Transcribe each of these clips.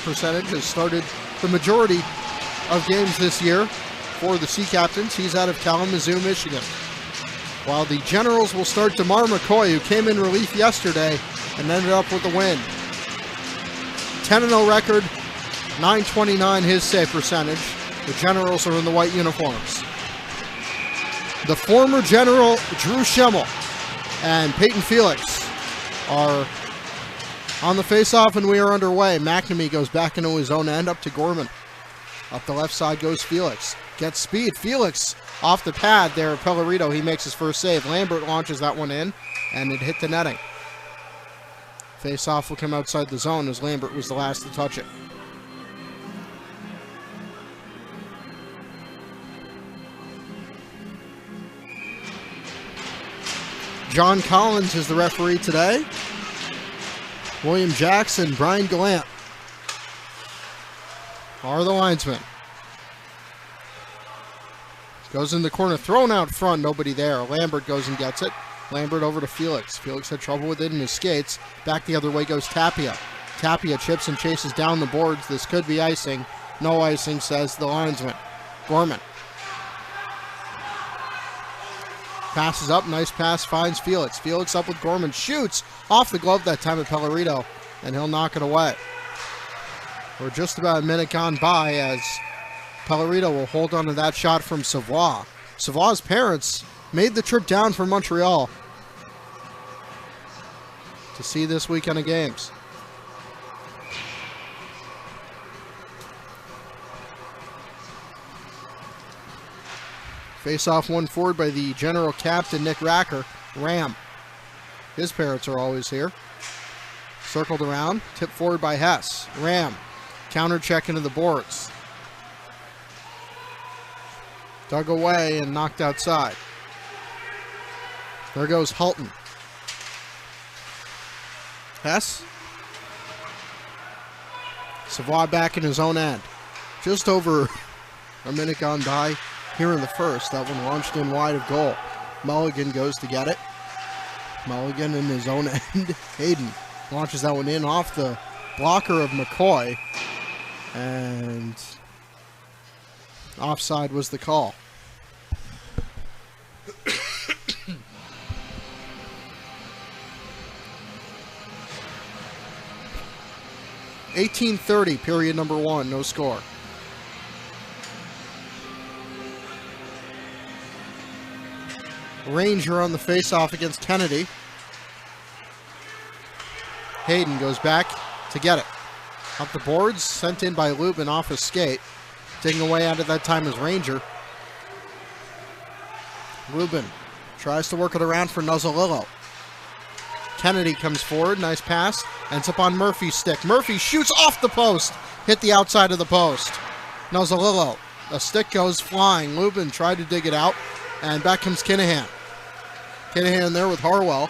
percentage has started the majority of games this year for the Sea Captains. He's out of Kalamazoo, Michigan. While the Generals will start DeMar McCoy, who came in relief yesterday and ended up with the win. 10-0 record, .929 his save percentage. The Generals are in the white uniforms. The former General Drew Schemmel and Peyton Felix are on the face-off, and we are underway. McNamee goes back into his own end, up to Gorman. Up the left side goes Felix. Gets speed. Felix off the pad there. Pellerito, he makes his first save. Lambert launches that one in, and it hit the netting. Face-off will come outside the zone as Lambert was the last to touch it. John Collins is the referee today. William Jackson, Brian Gallant are the linesmen. Goes in the corner, thrown out front, nobody there. Lambert goes and gets it. Lambert over to Felix. Felix had trouble with it in his skates. Back the other way goes Tapia. Tapia chips and chases down the boards. This could be icing. No icing, says the linesman. Gorman. Passes up, nice pass, finds Felix. Felix up with Gorman, shoots off the glove that time at Pellerito, and he'll knock it away. We're just about a minute gone by as Pellerito will hold on to that shot from Savoie. Savoie's parents made the trip down from Montreal to see this weekend of games. Face-off one forward by the General Captain, Nick Racker. Ram. His parents are always here. Circled around. Tipped forward by Hess. Ram. Counter check into the boards. Dug away and knocked outside. There goes Halton. Hess. Savoie back in his own end. Just over a minute gone by here in the first. That one launched in wide of goal. Mulligan goes to get it. Mulligan in his own end. Hayden launches that one in off the blocker of McCoy. And offside was the call. .1830, period number 1, no score. Ranger on the face-off against Kennedy. Hayden goes back to get it. Up the boards, sent in by Lubin off his skate. Taking away out at that time is Ranger. Lubin tries to work it around for Nuzzolillo. Kennedy comes forward, nice pass, ends up on Murphy's stick. Murphy shoots off the post, hit the outside of the post. Nuzzolillo, a stick goes flying. Lubin tried to dig it out, and back comes Kinahan. Kinahan there with Harwell.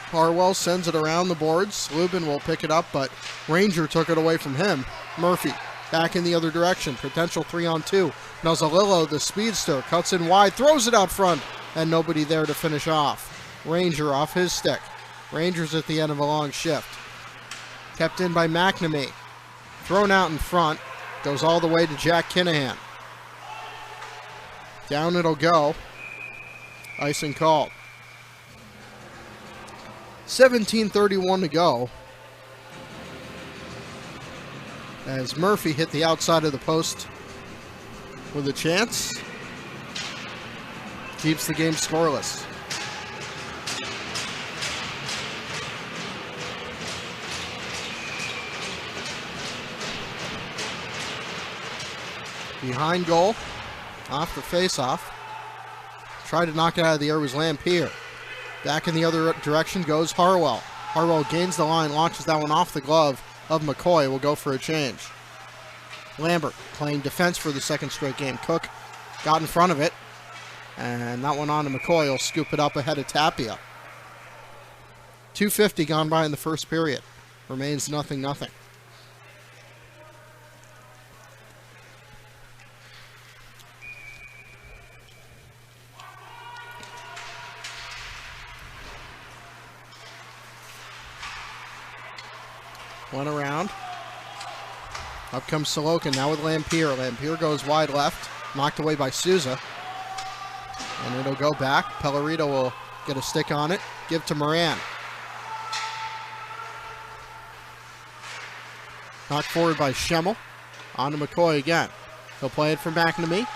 Harwell sends it around the boards. Lubin will pick it up, but Ranger took it away from him. Murphy back in the other direction. Potential 3-on-2. Nuzzolillo, the speedster, cuts in wide, throws it out front, and nobody there to finish off. Ranger off his stick. Ranger's at the end of a long shift. Kept in by McNamee. Thrown out in front. Goes all the way to Jack Kinahan. Down it'll go. Icing called. 17:31 to go. As Murphy hit the outside of the post with a chance. Keeps the game scoreless. Behind goal, off the face-off. Tried to knock it out of the air was Lampier. Back in the other direction goes Harwell. Harwell gains the line, launches that one off the glove of McCoy. Will go for a change. Lambert playing defense for the second straight game. Cook got in front of it, and that one on to McCoy. He'll scoop it up ahead of Tapia. 2:50 gone by in the first period. Remains 0-0. One around. Up comes Sorokin now with Lamphere. Lamphere goes wide left, knocked away by Souza. And it'll go back. Pellerito will get a stick on it, give to Moran. Knocked forward by Schemmel. On to McCoy again. He'll play it for McNamee.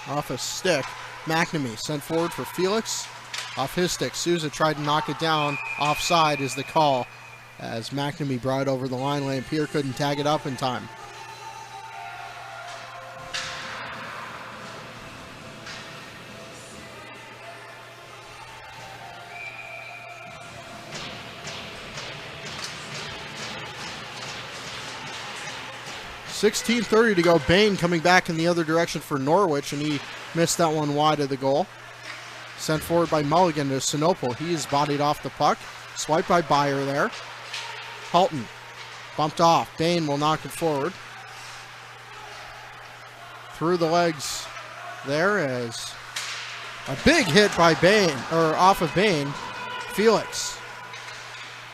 Off a stick. McNamee sent forward for Felix. Off his stick. Souza tried to knock it down. Offside is the call as McNamee brought it over the line. Lamphere couldn't tag it up in time. .16:30 to go. Bain coming back in the other direction for Norwich, and he missed that one wide of the goal. Sent forward by Mulligan to Sinople. He's bodied off the puck. Swiped by Beyer there. Halton bumped off. Bain will knock it forward. Through the legs there as a big hit by Bain, or off of Bain. Felix.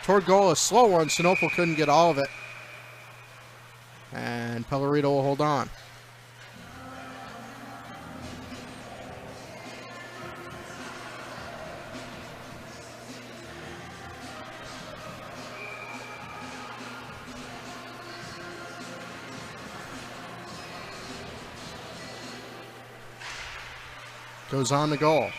Toward goal, a slow one. Sinople couldn't get all of it. And Pellerito will hold on. Goes on to goal.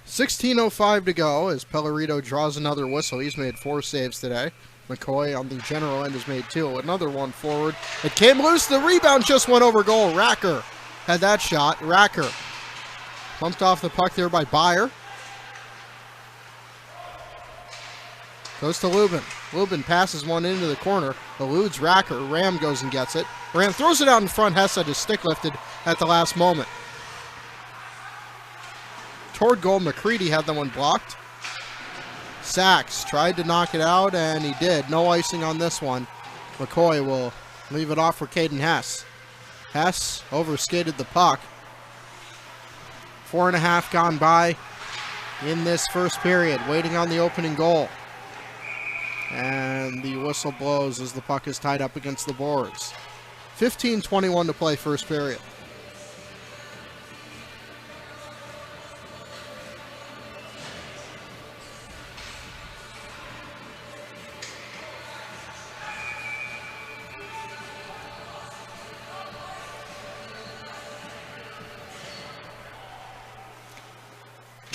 16:05 to go as Pellerito draws another whistle. He's made 4 saves today. McCoy on the general end has made 2. Another one forward. It came loose. The rebound just went over goal. Racker had that shot. Racker bumped off the puck there by Beyer. Goes to Lubin. Lubin passes one into the corner. Eludes Racker. Ram goes and gets it. Ram throws it out in front. Hess had his stick lifted at the last moment. Toward goal, McCready had that one blocked. Sachs tried to knock it out, and he did. No icing on this one. McCoy will leave it off for Caden Hess. Hess overskated the puck. 4.5 gone by in this first period, waiting on the opening goal. And the whistle blows as the puck is tied up against the boards. 15:21 to play first period.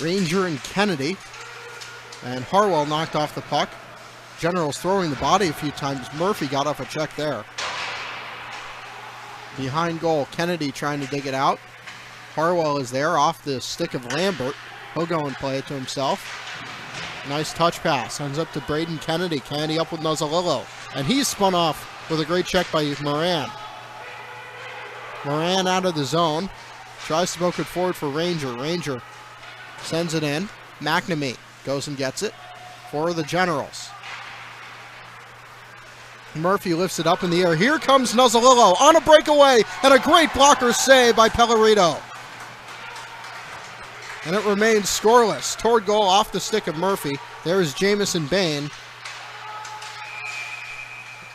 Ranger and Kennedy. And Harwell knocked off the puck. General's throwing the body a few times. Murphy got off a check there. Behind goal, Kennedy trying to dig it out. Harwell is there off the stick of Lambert. He'll go and play it to himself. Nice touch pass. Ends up to Braden Kennedy. Kennedy up with Nozzolillo. And he's spun off with a great check by Moran. Moran out of the zone. Tries to poke it forward for Ranger. Ranger sends it in. McNamee goes and gets it for the Generals. Murphy lifts it up in the air. Here comes Nozzolillo on a breakaway and a great blocker save by Pellerito. And it remains scoreless. Toward goal off the stick of Murphy. There's Jamison Bain.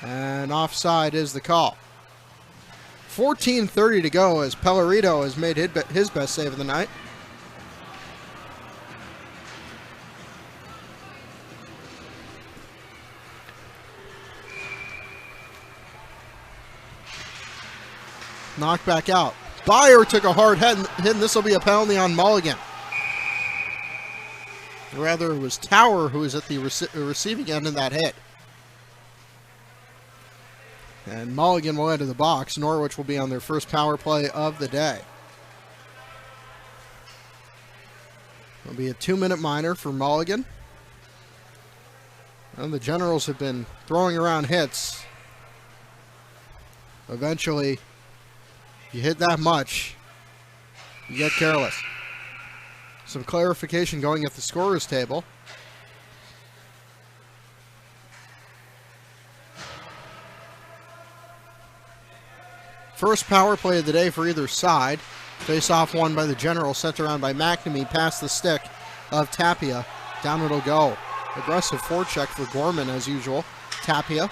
And offside is the call. 14:30 to go as Pellerito has made his best save of the night. Knocked back out. Beyer took a hard hit, and this will be a penalty on Mulligan. Rather, it was Tower who was at the receiving end of that hit. And Mulligan will enter the box. Norwich will be on their first power play of the day. It'll be a 2-minute minor for Mulligan. And the Generals have been throwing around hits. Eventually, if you hit that much, you get careless. Some clarification going at the scorer's table. First power play of the day for either side. Face-off won by the Generals, sent around by McNamee past the stick of Tapia. Down it'll go. Aggressive forecheck for Gorman as usual. Tapia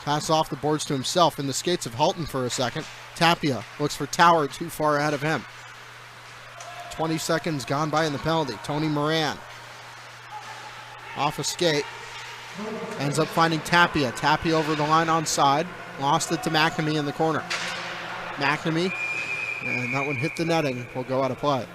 passes off the boards to himself in the skates of Halton for a second. Tapia looks for Tower too far ahead of him. 20 seconds gone by in the penalty. Tony Moran off a skate. Ends up finding Tapia. Tapia over the line onside. Lost it to McNamee in the corner. McNamee, and that one hit the netting. Will go out of play.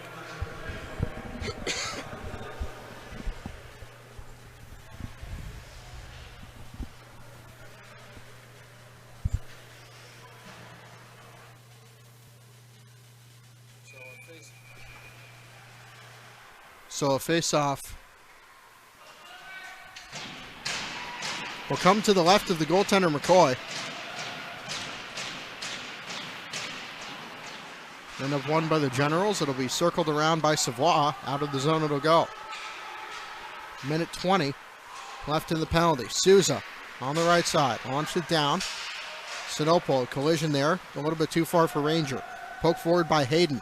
So a face-off will come to the left of the goaltender, McCoy. End up won by the Generals. It'll be circled around by Savoie. Out of the zone it'll go. Minute 20 left in the penalty. Souza on the right side. Launched it down. Sinople, collision there. A little bit too far for Ranger. Poke forward by Hayden.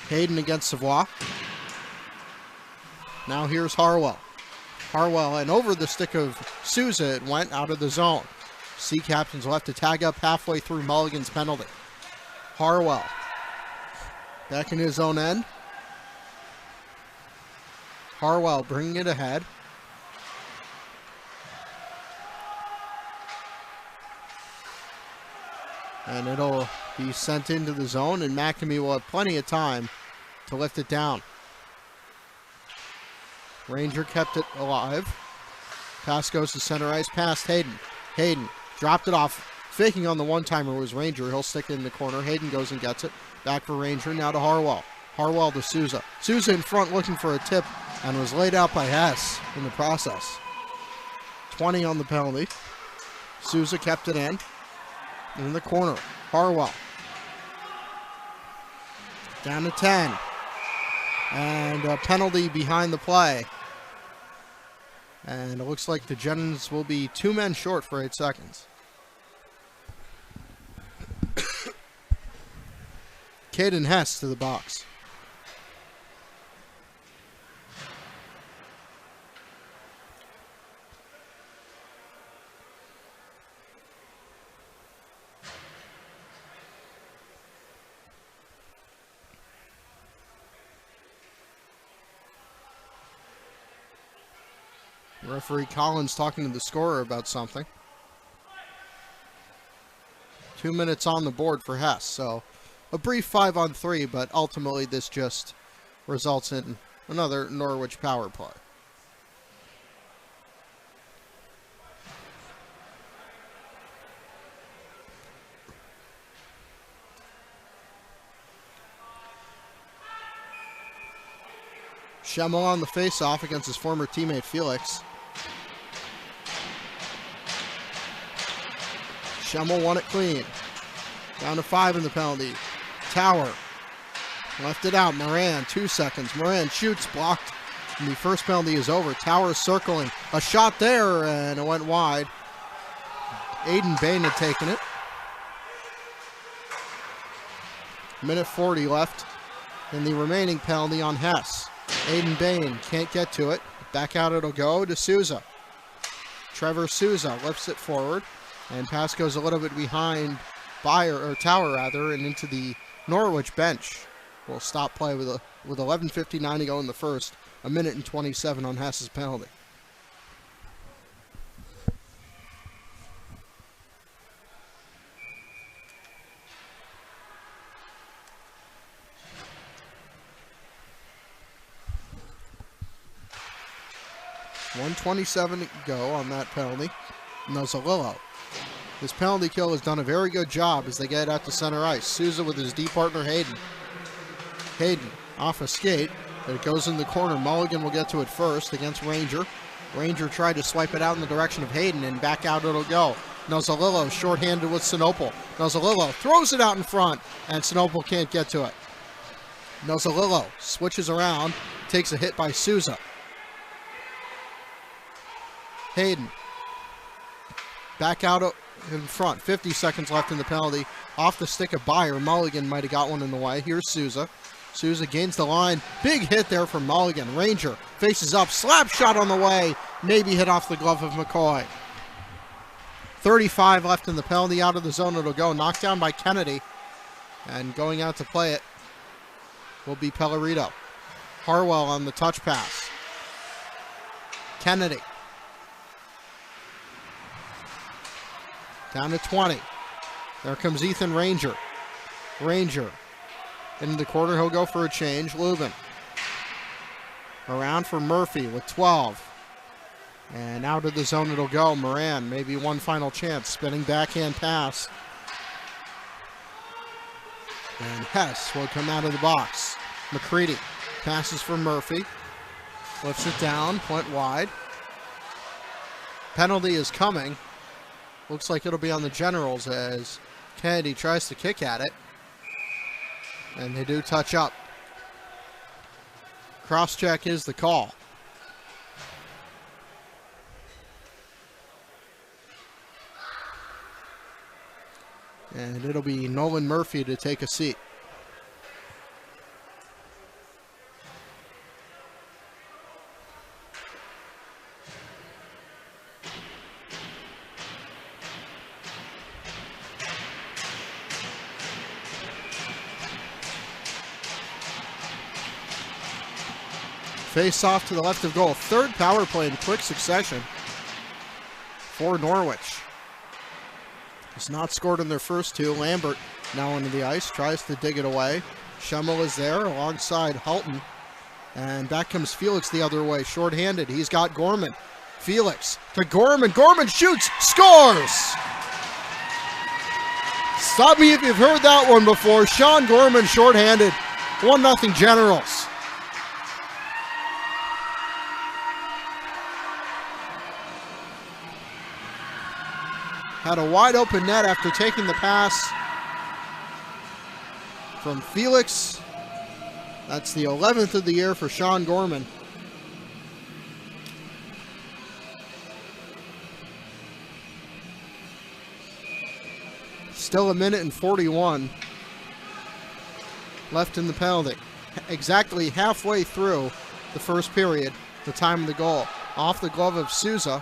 Hayden against Savoie. Now here's Harwell. Harwell, and over the stick of Souza, it went out of the zone. Sea Captains left to tag up halfway through Mulligan's penalty. Harwell back in his own end. Harwell bringing it ahead. And it'll be sent into the zone, and McNamee will have plenty of time to lift it down. Ranger kept it alive. Pass goes to center ice past Hayden. Hayden dropped it off. Faking on the one-timer was Ranger. He'll stick it in the corner. Hayden goes and gets it. Back for Ranger. Now to Harwell. Harwell to Souza. Souza in front looking for a tip and was laid out by Hess in the process. 20 on the penalty. Souza kept it in the corner. Harwell. Down to 10. And a penalty behind the play. And it looks like the Gens will be 2 men short for 8 seconds. Caden Hess to the box. Referee Collins talking to the scorer about something. 2 minutes on the board for Hess, so a brief 5-on-3, but ultimately this just results in another Norwich power play. Schemmel on the face-off against his former teammate Felix. Schemmel won it clean. Down to 5 in the penalty. Tower left it out. Moran, 2 seconds. Moran shoots, blocked, and the first penalty is over. Tower circling. A shot there, and it went wide. Aiden Bain had taken it. Minute 40 left in the remaining penalty on Hess. Aiden Bain can't get to it. Back out it'll go to Souza. Trevor Souza lifts it forward, and pass goes a little bit behind Tower rather, and into the Norwich bench. We'll stop play with 11:59 to go in the first. 1 minute and 27 on Hess's penalty. .127 to go on that penalty. Nozzolillo. His penalty kill has done a very good job as they get out to center ice. Souza with his D partner Hayden. Hayden off a skate, but it goes in the corner. Mulligan will get to it first against Ranger. Ranger tried to swipe it out in the direction of Hayden, and back out it'll go. Nozzolillo shorthanded with Sinople. Nozzolillo throws it out in front, and Sinople can't get to it. Nozzolillo switches around, takes a hit by Souza. Hayden back out in front. 50 seconds left in the penalty. Off the stick of Byer. Mulligan might have got one in the way. Here's Souza. Souza gains the line. Big hit there from Mulligan. Ranger faces up. Slap shot on the way. Maybe hit off the glove of McCoy. 35 left in the penalty. Out of the zone it'll go. Knocked down by Kennedy. And going out to play it will be Pellerito. Harwell on the touch pass. Kennedy. Down to 20. There comes Ethan Ranger. Ranger. Into the corner, he'll go for a change. Lubin. Around for Murphy with 12. And out of the zone it'll go. Moran, maybe one final chance. Spinning backhand pass. And Hess will come out of the box. McCready passes for Murphy. Lifts it down, went wide. Penalty is coming. Looks like it'll be on the Generals as Kennedy tries to kick at it. And they do touch up. Cross-check is the call. And it'll be Nolan Murphy to take a seat. Face off to the left of goal. Third power play in quick succession for Norwich. Has not scored in their first two. Lambert now into the ice, tries to dig it away. Schemmel is there alongside Halton. And back comes Felix the other way, shorthanded. He's got Gorman. Felix to Gorman. Gorman shoots, scores! Stop me if you've heard that one before. Sean Gorman shorthanded. 1-0 Generals. Had a wide open net after taking the pass from Felix. That's the 11th of the year for Sean Gorman. Still a minute and 41 left in the penalty. Exactly halfway through the first period, the time of the goal. Off the glove of Souza.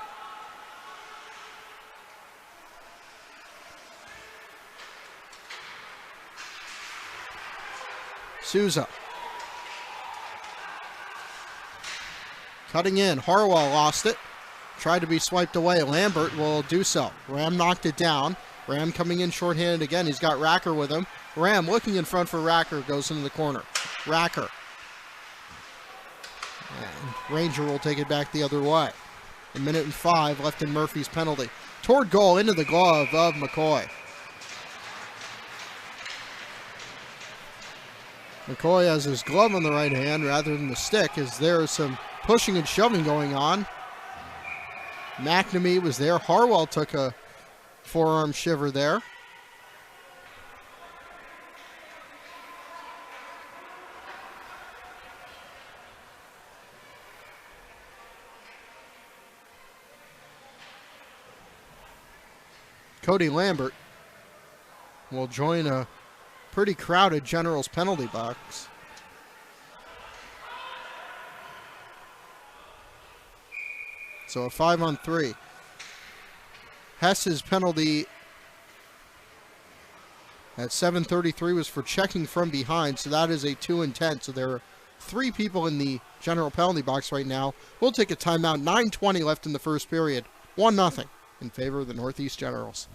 Souza. Cutting in. Harwell lost it. Tried to be swiped away. Lambert will do so. Ram knocked it down. Ram coming in shorthanded again. He's got Racker with him. Ram looking in front for Racker. Goes into the corner. Racker. And Ranger will take it back the other way. A minute and 5 left in Murphy's penalty. Toward goal into the glove of McCoy. McCoy has his glove on the right hand rather than the stick, as there is some pushing and shoving going on. McNamee was there. Harwell took a forearm shiver there. Cody Lambert will join a pretty crowded Generals penalty box. So a 5-on-3. Hess's penalty at 7:33 was for checking from behind, so that is a 2 and 10. So there are 3 people in the General penalty box right now. We'll take a timeout. 9:20 left in the first period. 1-0 in favor of the Northeast Generals.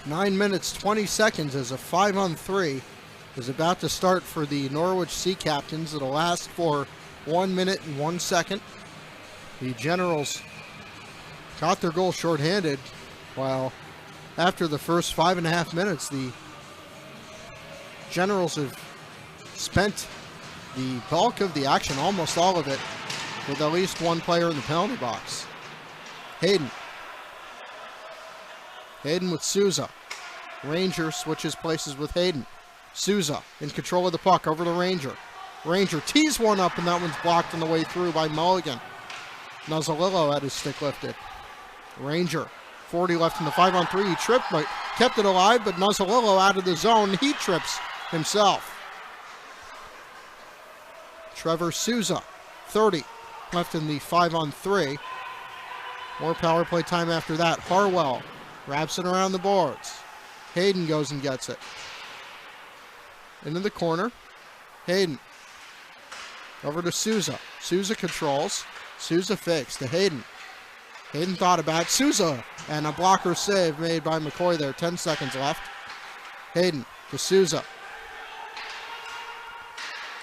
9 minutes, 20 seconds as a 5-on-3 is about to start for the Norwich Sea Captains. It'll last for 1 minute and 1 second. The Generals got their goal shorthanded, while after the first 5.5 minutes, the Generals have spent the bulk of the action, almost all of it, with at least one player in the penalty box. Hayden. Hayden with Souza. Ranger switches places with Hayden. Souza in control of the puck over to Ranger. Ranger tees one up, and that one's blocked on the way through by Mulligan. Nuzzolillo had his stick lifted. Ranger, 40 left in the 5-on-3. He tripped, but kept it alive, but Nuzzolillo out of the zone. He trips himself. Trevor Souza, 30 left in the 5-on-3. More power play time after that. Harwell wraps it around the boards. Hayden goes and gets it. Into the corner. Hayden. Over to Souza. Souza controls. Souza fakes to Hayden. Hayden thought about it. Souza, and a blocker save made by McCoy there. 10 seconds left. Hayden to Souza.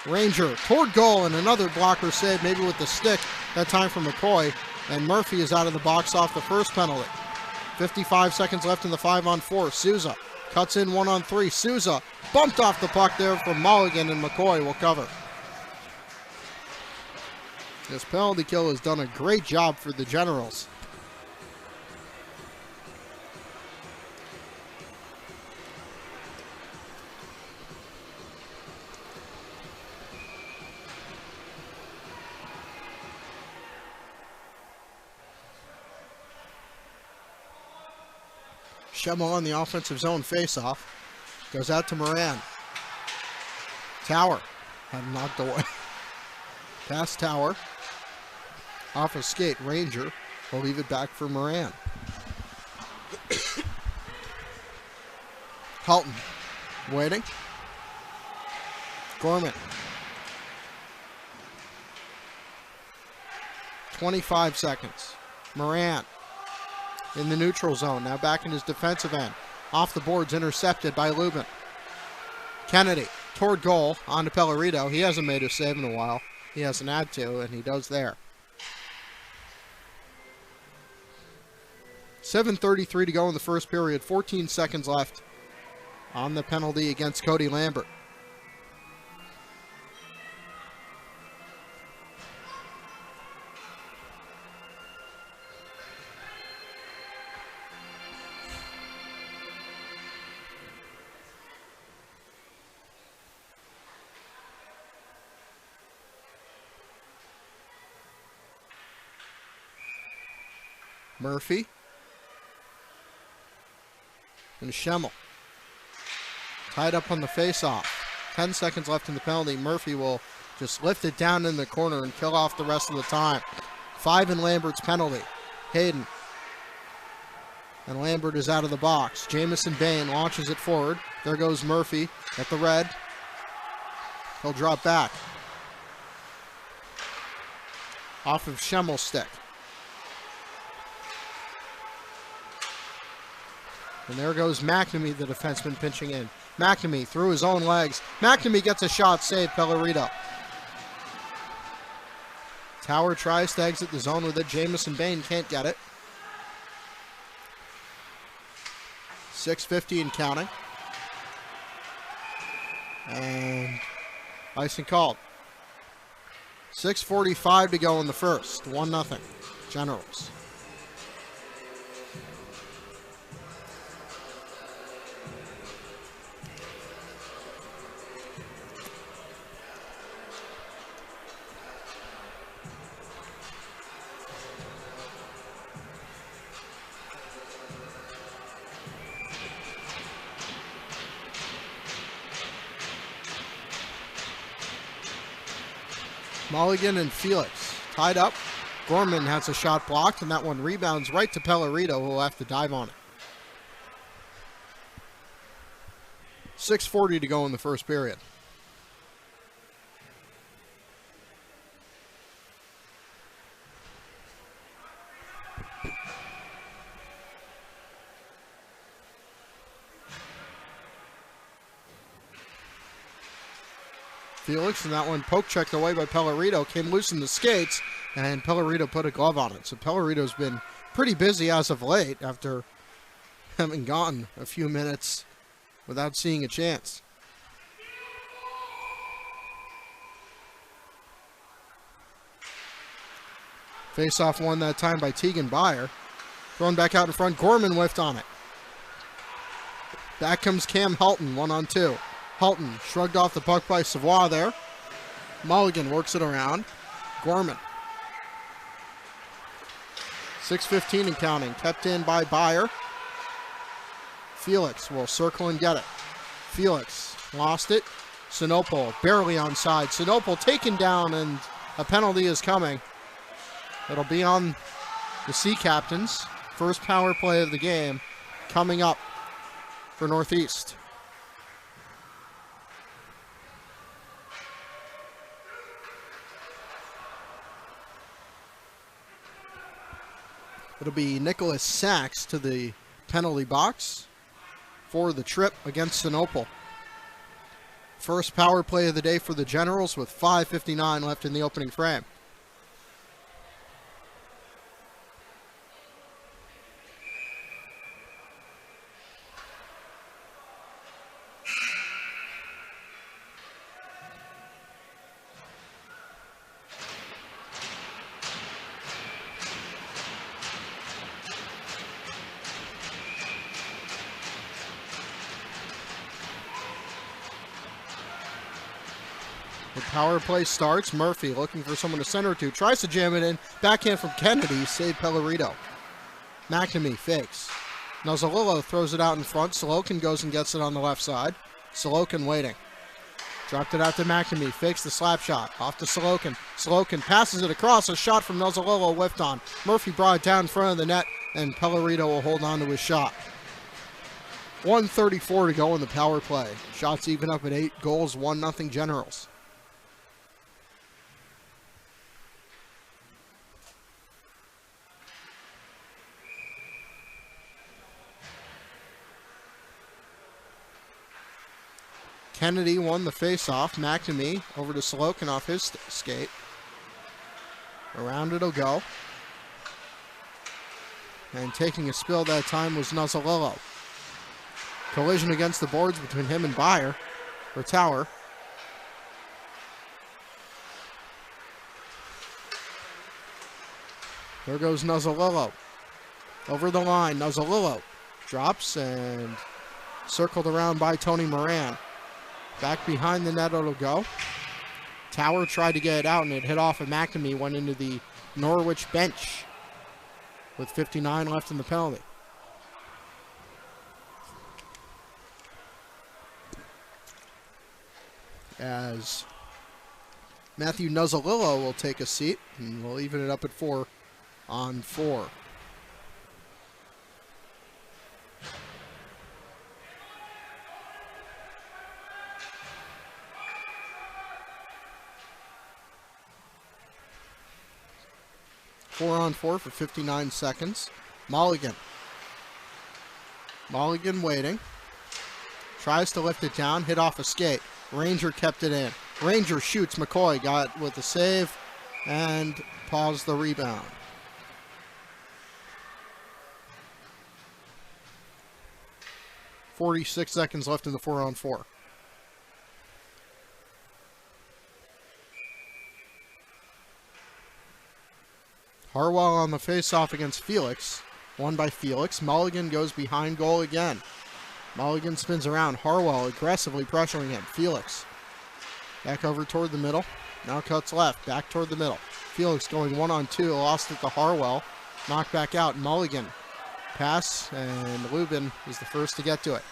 Ranger toward goal, and another blocker save, maybe with the stick, that time from McCoy. And Murphy is out of the box off the first penalty. 55 seconds left in the 5-on-4. Souza cuts in 1-on-3. Souza bumped off the puck there from Mulligan, and McCoy will cover. This penalty kill has done a great job for the Generals. Schemmel on the offensive zone faceoff. Goes out to Moran. Tower had knocked away. Past Tower. Off a skate. Ranger will leave it back for Moran. Helton waiting. Gorman. 25 seconds. Moran in the neutral zone. Now back in his defensive end. Off the boards, intercepted by Lubin. Kennedy toward goal on to Pellerito. He hasn't made a save in a while. He hasn't had to, and he does there. 7:33 to go in the first period. 14 seconds left on the penalty against Cody Lambert. Murphy and Schemmel tied up on the face-off. 10 seconds left in the penalty. Murphy will just lift it down in the corner and kill off the rest of the time. 5 in Lambert's penalty. Hayden. And Lambert is out of the box. Jamison Bain launches it forward. There goes Murphy at the red. He'll drop back. Off of Schemmel's stick. And there goes McNamee, the defenseman, pinching in. McNamee through his own legs. McNamee gets a shot, saved Pellerito. Tower tries to exit the zone with it. Jamison Bain can't get it. 6:50 and counting. And icing called. 6:45 to go in the first. 1-0. Generals. Mulligan and Felix tied up. Gorman has a shot blocked, and that one rebounds right to Pellerito, who will have to dive on it. 6:40 to go in the first period. Felix, and that one poke checked away by Pellerito, came loose in the skates, and Pellerito put a glove on it. So Pellerito's been pretty busy as of late after having gone a few minutes without seeing a chance. Face-off won that time by Tegan Beyer. Thrown back out in front, Gorman whiffed on it. Back comes Cam Helton, 1-on-2. Helton shrugged off the puck by Savoie there. Mulligan works it around. Gorman. 6:15 and counting. Kept in by Beyer. Felix will circle and get it. Felix lost it. Sinopol barely onside. Sinopol taken down, and a penalty is coming. It'll be on the Sea Captains. First power play of the game coming up for Northeast. It'll be Nicholas Sachs to the penalty box for the trip against Sinopol. First power play of the day for the Generals with 5:59 left in the opening frame. The power play starts. Murphy looking for someone to center to. Tries to jam it in. Backhand from Kennedy. Save Pellerito. McNamee fakes. Nuzzolillo throws it out in front. Sorokin goes and gets it on the left side. Sorokin waiting. Dropped it out to McNamee. Fakes the slap shot. Off to Sorokin. Sorokin passes it across. A shot from Nuzzolillo whiffed on. Murphy brought it down in front of the net, and Pellerito will hold on to his shot. 1:34 to go in the power play. Shots even up at 8 goals. 1-0 Generals. Kennedy won the face-off. McNamee over to Sorokin off his skate. Around it'll go. And taking a spill that time was Nuzzolillo. Collision against the boards between him and Beyer, or Tower. There goes Nuzzolillo. Over the line, Nuzzolillo drops and circled around by Tony Moran. Back behind the net it'll go. Tower tried to get it out, and it hit off of McNamee, went into the Norwich bench with 59 left in the penalty. As Matthew Nuzzolillo will take a seat, and we'll even it up at 4-on-4. Four-on-4 for 59 seconds. Mulligan. Mulligan waiting. Tries to lift it down. Hit off a skate. Ranger kept it in. Ranger shoots. McCoy got with the save and paused the rebound. .46 seconds left in the 4-on-4. Harwell on the face-off against Felix. Won by Felix. Mulligan goes behind goal again. Mulligan spins around. Harwell aggressively pressuring him. Felix. Back over toward the middle. Now cuts left. Back toward the middle. Felix going 1-on-2. Lost it to Harwell. Knocked back out. Mulligan. Pass, and Lubin is the first to get to it.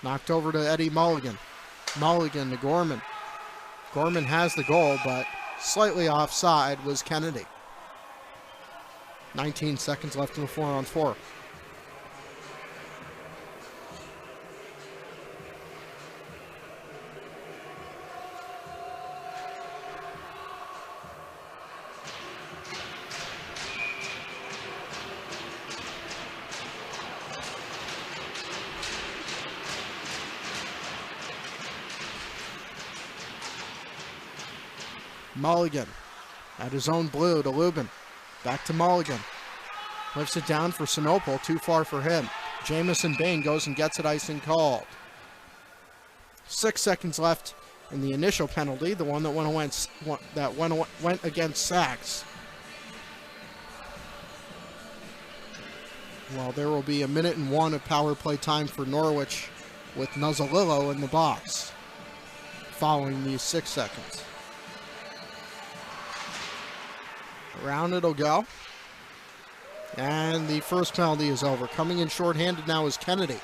Knocked over to Eddie Mulligan. Mulligan to Gorman. Gorman has the goal, but slightly offside was Kennedy. 19 seconds left in the 4-on-4. Mulligan at his own blue to Lubin. Back to Mulligan. Lifts it down for Sinople. Too far for him. Jamison Bain goes and gets it icing called. 6 seconds left in the initial penalty, the one that went against Sachs. Well, there will be 1:01 of power play time for Norwich with Nuzzolillo in the box following these 6 seconds. Around it'll go. And the first penalty is over. Coming in shorthanded now is Kennedy.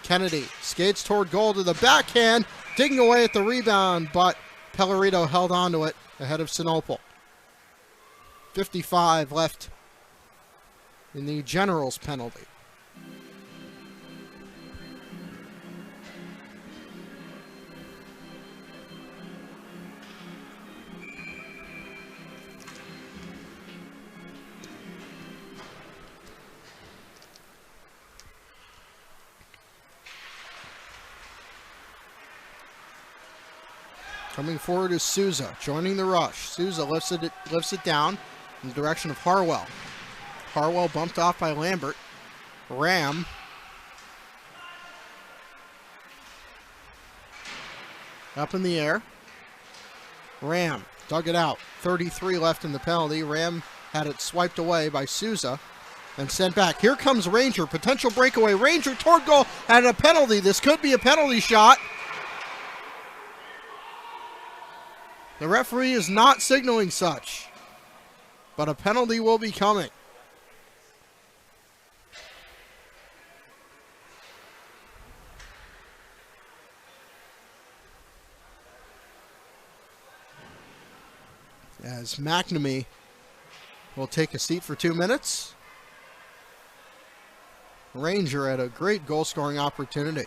Kennedy skates toward goal to the backhand, digging away at the rebound, but Pellerito held onto it ahead of Sinople. 55 left in the Generals penalty. Coming forward is Souza, joining the rush. Souza lifts it down in the direction of Harwell. Harwell bumped off by Lambert. Ram. Up in the air. Ram dug it out. 33 left in the penalty. Ram had it swiped away by Souza and sent back. Here comes Ranger. Potential breakaway. Ranger toward goal and a penalty. This could be a penalty shot. The referee is not signaling such, but a penalty will be coming. As McNamee will take a seat for 2 minutes. Ranger had a great goal-scoring opportunity.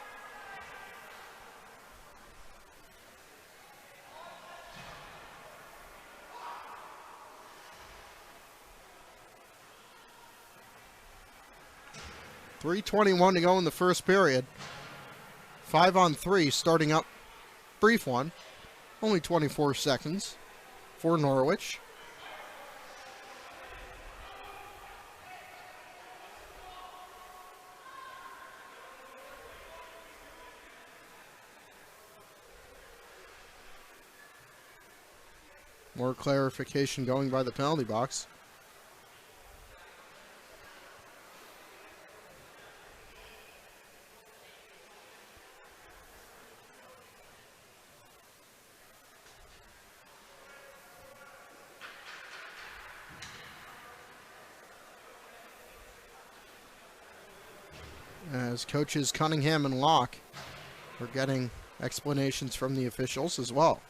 .321 to go in the first period. 5-on-3 starting up. Brief one. Only 24 seconds for Norwich. More clarification going by the penalty box. As coaches Cunningham and Locke are getting explanations from the officials as well.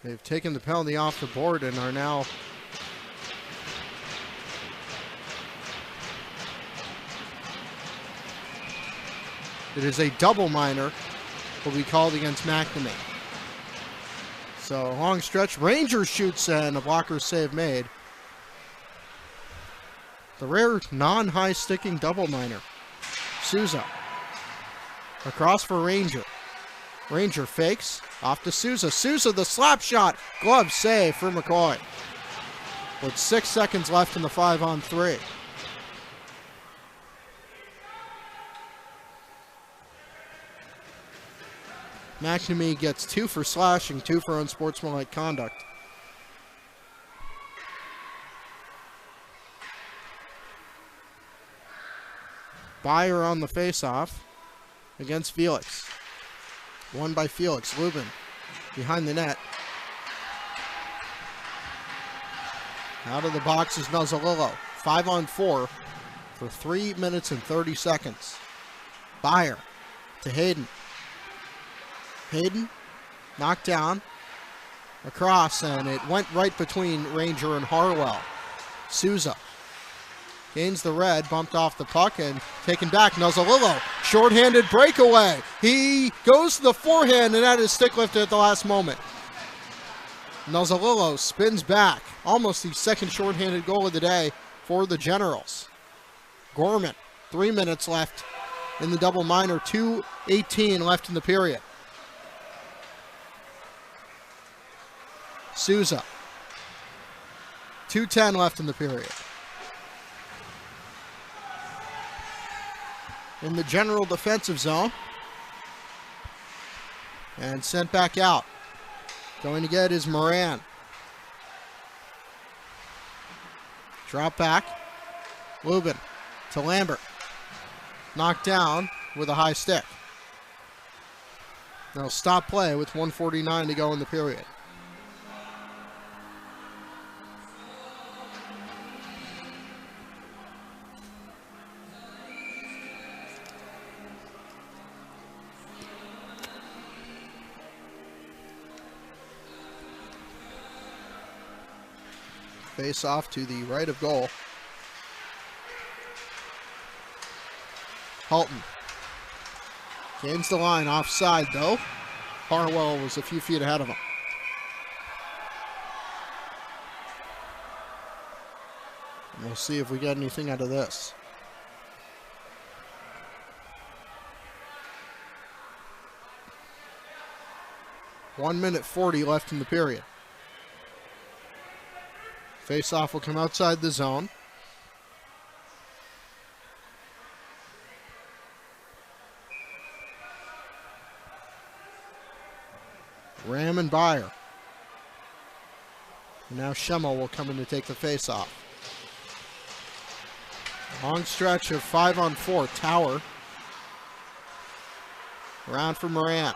They've taken the penalty off the board and are now it is a double minor will be called against McNamee. So long stretch, Ranger shoots and a blocker save made. The rare non-high sticking double minor. Souza across for Ranger. Ranger fakes, off to Souza. Souza, the slap shot. Glove save for McCoy. With 6 seconds left in the 5-on-3. McNamee gets 2 for slashing, 2 for unsportsmanlike conduct. Byer on the face-off against Felix. Won by Felix. Lubin behind the net. Out of the box is Nuzzolillo. 5-on-4 for 3 minutes and 30 seconds. Byer to Hayden. Hayden knocked down. Across, and it went right between Ranger and Harwell. Souza gains the red, bumped off the puck and taken back. Nuzzolillo, shorthanded breakaway. He goes to the forehand and had his stick lifted at the last moment. Nuzzolillo spins back. Almost the second shorthanded goal of the day for the Generals. Gorman, 3 minutes left in the double minor, 2:18 left in the period. Souza, 2:10 left in the period. In the General defensive zone. And sent back out. Going to get is Moran. Drop back. Lubin to Lambert. Knocked down with a high stick. They'll stop play with 1:49 to go in the period. Face off to the right of goal. Halton gains the line offside though. Harwell was a few feet ahead of him. And we'll see if we get anything out of this. One minute 40 left in the period. Face-off will come outside the zone. Ram and Byer. And now Schemmel will come in to take the face-off. Long stretch of 5-on-4. Tower. Around for Moran.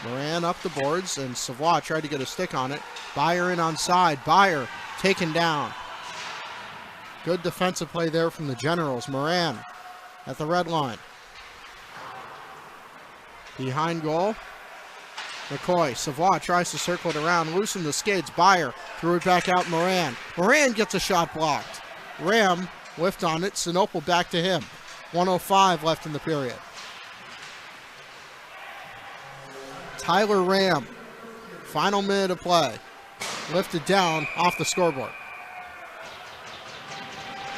Moran up the boards, and Savoie tried to get a stick on it. Byer in onside. Byer taken down. Good defensive play there from the Generals. Moran at the red line. Behind goal. McCoy. Savoie tries to circle it around. Loosen the skates. Byer threw it back out. Moran. Moran gets a shot blocked. Ram whiffed on it. Sinople back to him. 1:05 left in the period. Tyler Ram, final minute of play. Lifted down off the scoreboard.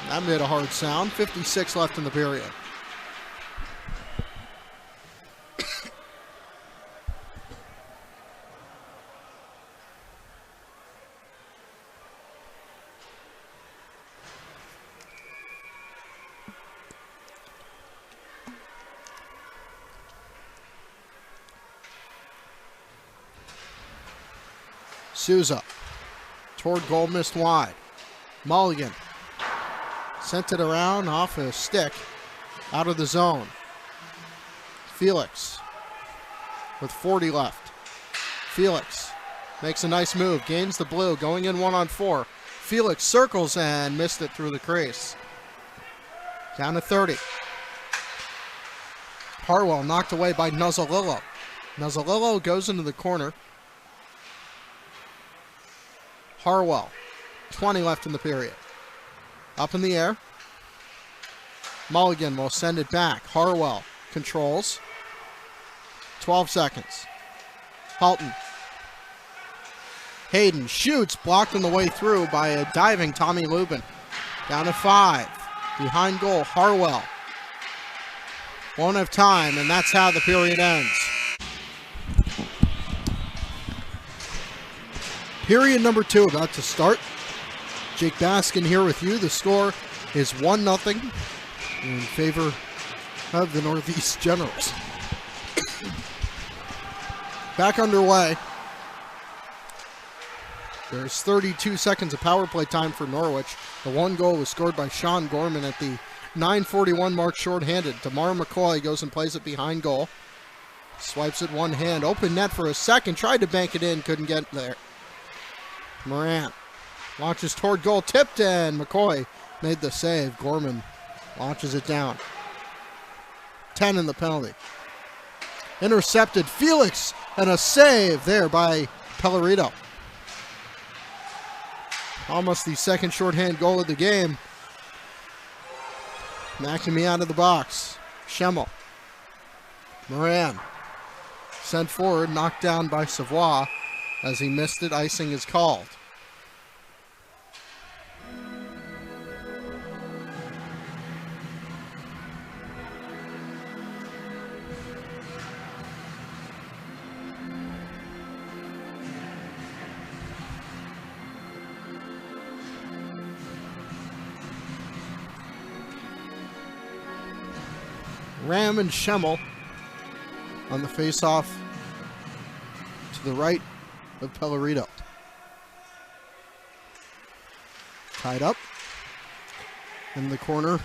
That made a hard sound. 56 left in the period. Souza toward goal, missed wide. Mulligan sent it around off a stick out of the zone. Felix with 40 left. Felix makes a nice move, gains the blue, going in 1-on-4. Felix circles and missed it through the crease. Down to 30. Harwell knocked away by Nuzzolillo. Nuzzolillo goes into the corner. Harwell, 20 left in the period. Up in the air. Mulligan will send it back. Harwell controls. 12 seconds. Halton. Hayden shoots, blocked on the way through by a diving Tommy Lubin. Down to 5. Behind goal, Harwell. Won't have time, and that's how the period ends. Period number 2 about to start. Jake Baskin here with you. The score is 1-0 in favor of the Northeast Generals. Back underway. There's 32 seconds of power play time for Norwich. The one goal was scored by Sean Gorman at the 9:41 mark shorthanded. DeMar McCoy goes and plays it behind goal. Swipes it one hand. Open net for a second. Tried to bank it in. Couldn't get there. Moran launches toward goal, tipped, and McCoy made the save. Gorman launches it down. 10 in the penalty. Intercepted. Felix, and a save there by Pellerito. Almost the second shorthand goal of the game. McNamee out of the box. Schemmel. Moran. Sent forward, knocked down by Savoie. As he missed it, icing is called. Ram and Schemmel on the face-off to the right of Pellerito. Tied up in the corner.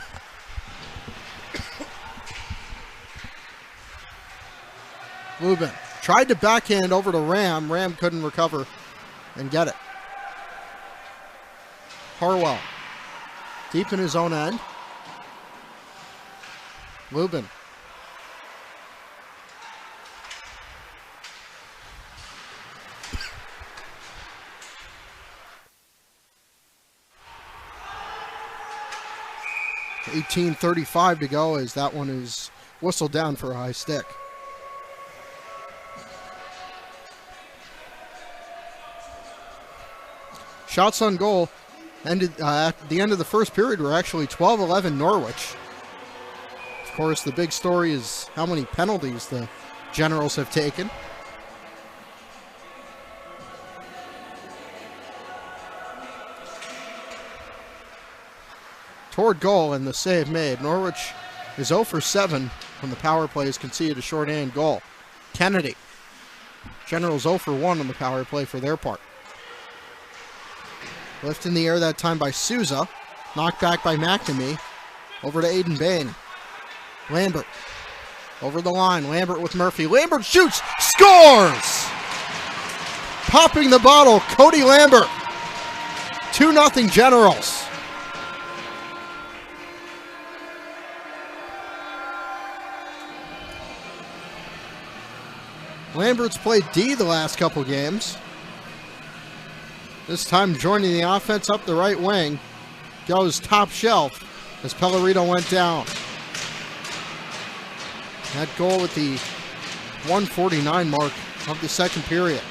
Lubin tried to backhand over to Ram. Ram couldn't recover and get it. Harwell deep in his own end. Lubin. .18:35 to go as that one is whistled down for a high stick. Shots on goal ended at the end of the first period were actually 12-11 Norwich. Of course, the big story is how many penalties the Generals have taken. Toward goal and the save made. Norwich is 0 for 7 when the power play has conceded a shorthand goal. Kennedy. Generals 0 for 1 on the power play for their part. Lift in the air that time by Souza. Knocked back by McNamee. Over to Aiden Bain. Lambert. Over the line. Lambert with Murphy. Lambert shoots. Scores! Popping the bottle. Cody Lambert. 2-0 Generals. Lambert's played D the last couple games. This time joining the offense up the right wing goes top shelf as Pellerito went down. That goal at the 1:49 mark of the second period.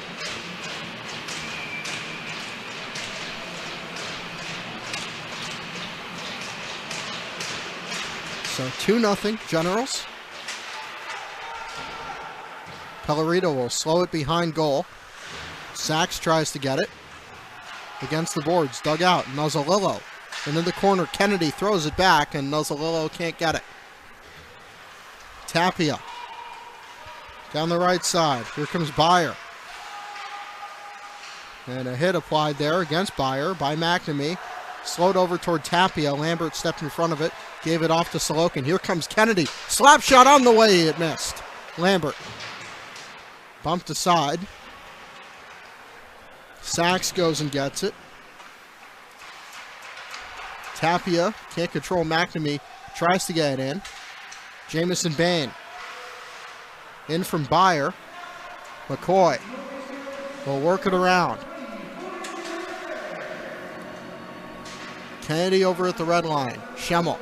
So 2-0 Generals. Pellerito will slow it behind goal. Sachs tries to get it. Against the boards, dug out. Nuzzolillo into the corner. Kennedy throws it back, and Nuzzolillo can't get it. Tapia down the right side. Here comes Byer. And a hit applied there against Byer by McNamee. Slowed over toward Tapia. Lambert stepped in front of it. Gave it off to Sorokin. Here comes Kennedy. Slap shot on the way. It missed. Lambert. Bumped aside. Sachs goes and gets it. Tapia can't control McNamee. Tries to get it in. Jamison Bain. In from Byer. McCoy will work it around. Kennedy over at the red line. Schemmel.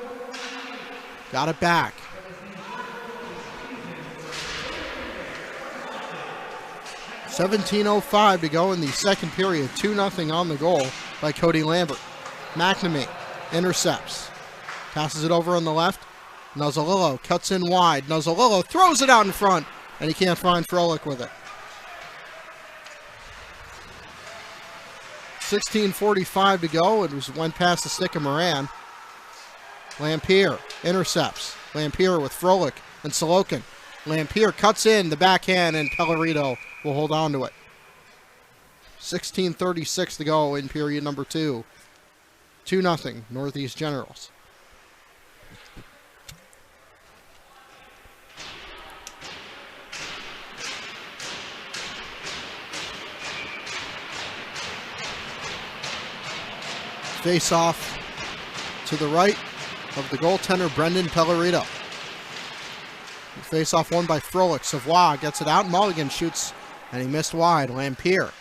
Got it back. .17:05 to go in the second period. 2-0 on the goal by Cody Lambert. McNamee intercepts. Passes it over on the left. Nuzzolillo cuts in wide. Nuzzolillo throws it out in front, and he can't find Froelich with it. 16:45 to go. It went past the stick of Moran. Lampier intercepts. Lampier with Froelich and Sorokin. Lampier cuts in the backhand, and Pellerito will hold on to it. 16:36 to go in period number 2. 2-0 Northeast Generals. Face off to the right of the goaltender Brendan Pellerito. Face off won by Froelich. Savoie gets it out. Mulligan shoots, and he missed wide. Lampier.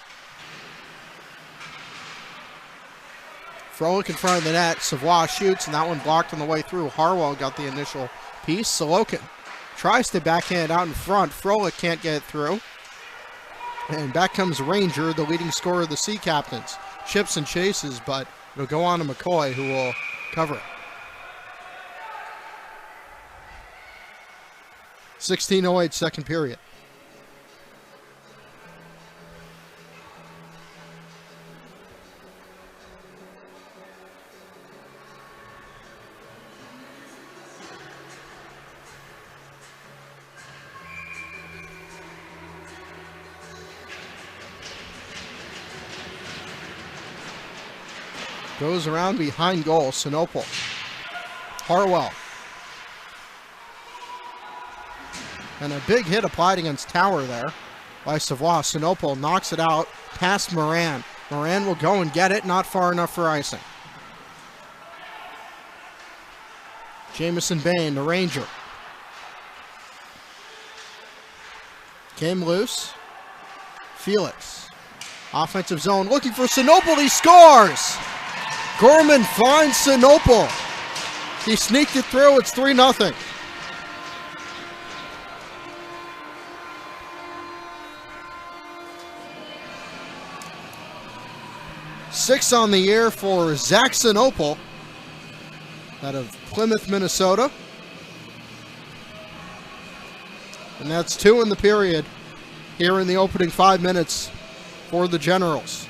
Froelich in front of the net. Savoie shoots, and that one blocked on the way through. Harwell got the initial piece. Sorokin tries to backhand out in front. Froelich can't get it through. And back comes Ranger, the leading scorer of the Sea Captains. Chips and chases, but it'll go on to McCoy, who will cover it. 16:08, second period. Goes around behind goal, Sinople. Harwell. And a big hit applied against Tower there by Savoie. Sinople knocks it out past Moran. Moran will go and get it, not far enough for icing. Jamison Bain, the Ranger. Came loose. Felix. Offensive zone, looking for Sinople, he scores! Gorman finds Sinople. He sneaked it through, it's 3-0. Six on the year for Zach Sinople out of Plymouth, Minnesota. And that's 2 in the period here in the opening 5 minutes for the Generals.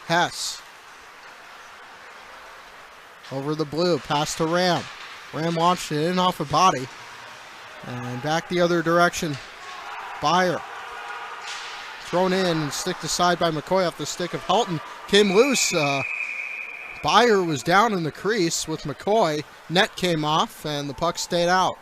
Hess. Over the blue, pass to Ram. Ram launched it in off a body. And back the other direction. Byer. Thrown in and sticked aside by McCoy off the stick of Helton. Came loose. Byer was down in the crease with McCoy. Net came off and the puck stayed out.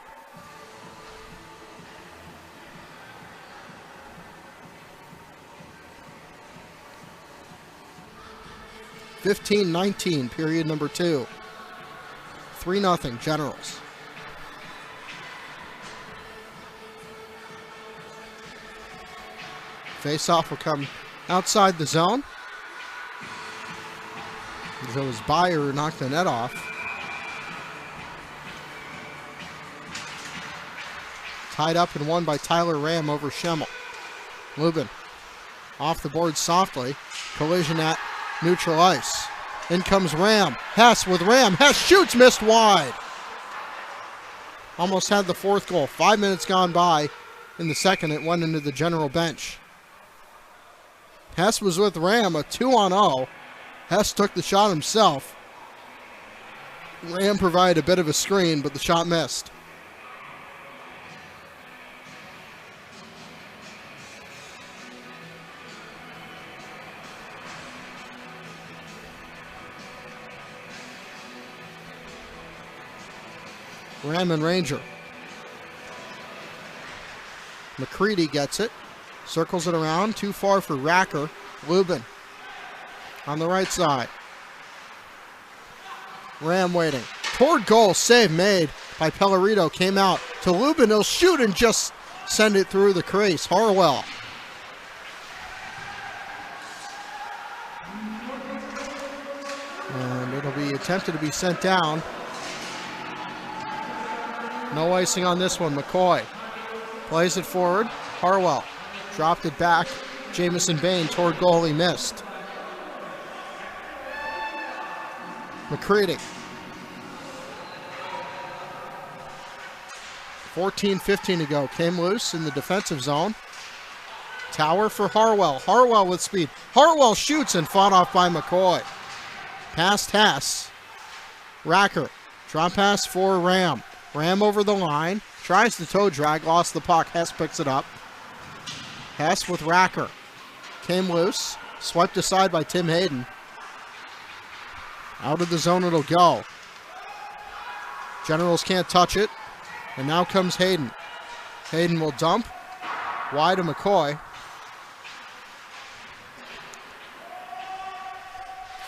(15-19), period number 2. 3-0 Generals. Face-off will come outside the zone. As it was Byer who knocked the net off. Tied up and won by Tyler Ram over Schemmel. Lubin off the board softly. Collision at neutral ice. In comes Ram. Hess with Ram. Hess shoots, missed wide. Almost had the 4th goal. 5 minutes gone by. In the second, it went into the general bench. Hess was with Ram, a 2-on-0. Hess took the shot himself. Ram provided a bit of a screen, but the shot missed. Ram and Ranger. McCready gets it. Circles it around. Too far for Racker. Lubin on the right side. Ram waiting. Toward goal. Save made by Pellerito. Came out to Lubin. He'll shoot and just send it through the crease. Harwell. And it'll be attempted to be sent down. No icing on this one. McCoy plays it forward. Harwell dropped it back. Jamison Bain toward goal. He missed. McCready. 14-15 to go. Came loose in the defensive zone. Tower for Harwell. Harwell with speed. Harwell shoots and fought off by McCoy. Past Hess. Racker. Drop pass for Ram. Ram over the line. Tries to toe drag. Lost the puck. Hess picks it up. Hess with Racker. Came loose. Swiped aside by Tim Hayden. Out of the zone it'll go. Generals can't touch it. And now comes Hayden. Hayden will dump. Wide to McCoy.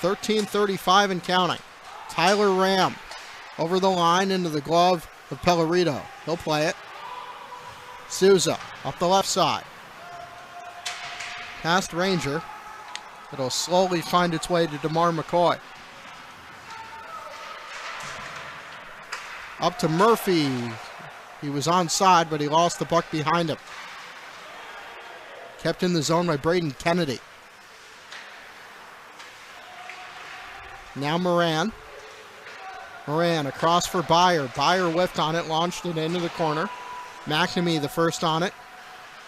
13:35 and counting. Tyler Ram over the line into the glove of Pellerito. He'll play it. Souza up the left side. Past Ranger. It'll slowly find its way to DeMar McCoy. Up to Murphy. He was onside, but he lost the puck behind him. Kept in the zone by Braden Kennedy. Now Moran. Moran across for Byer. Byer whiffed on it, launched it into the corner. McNamee the first on it.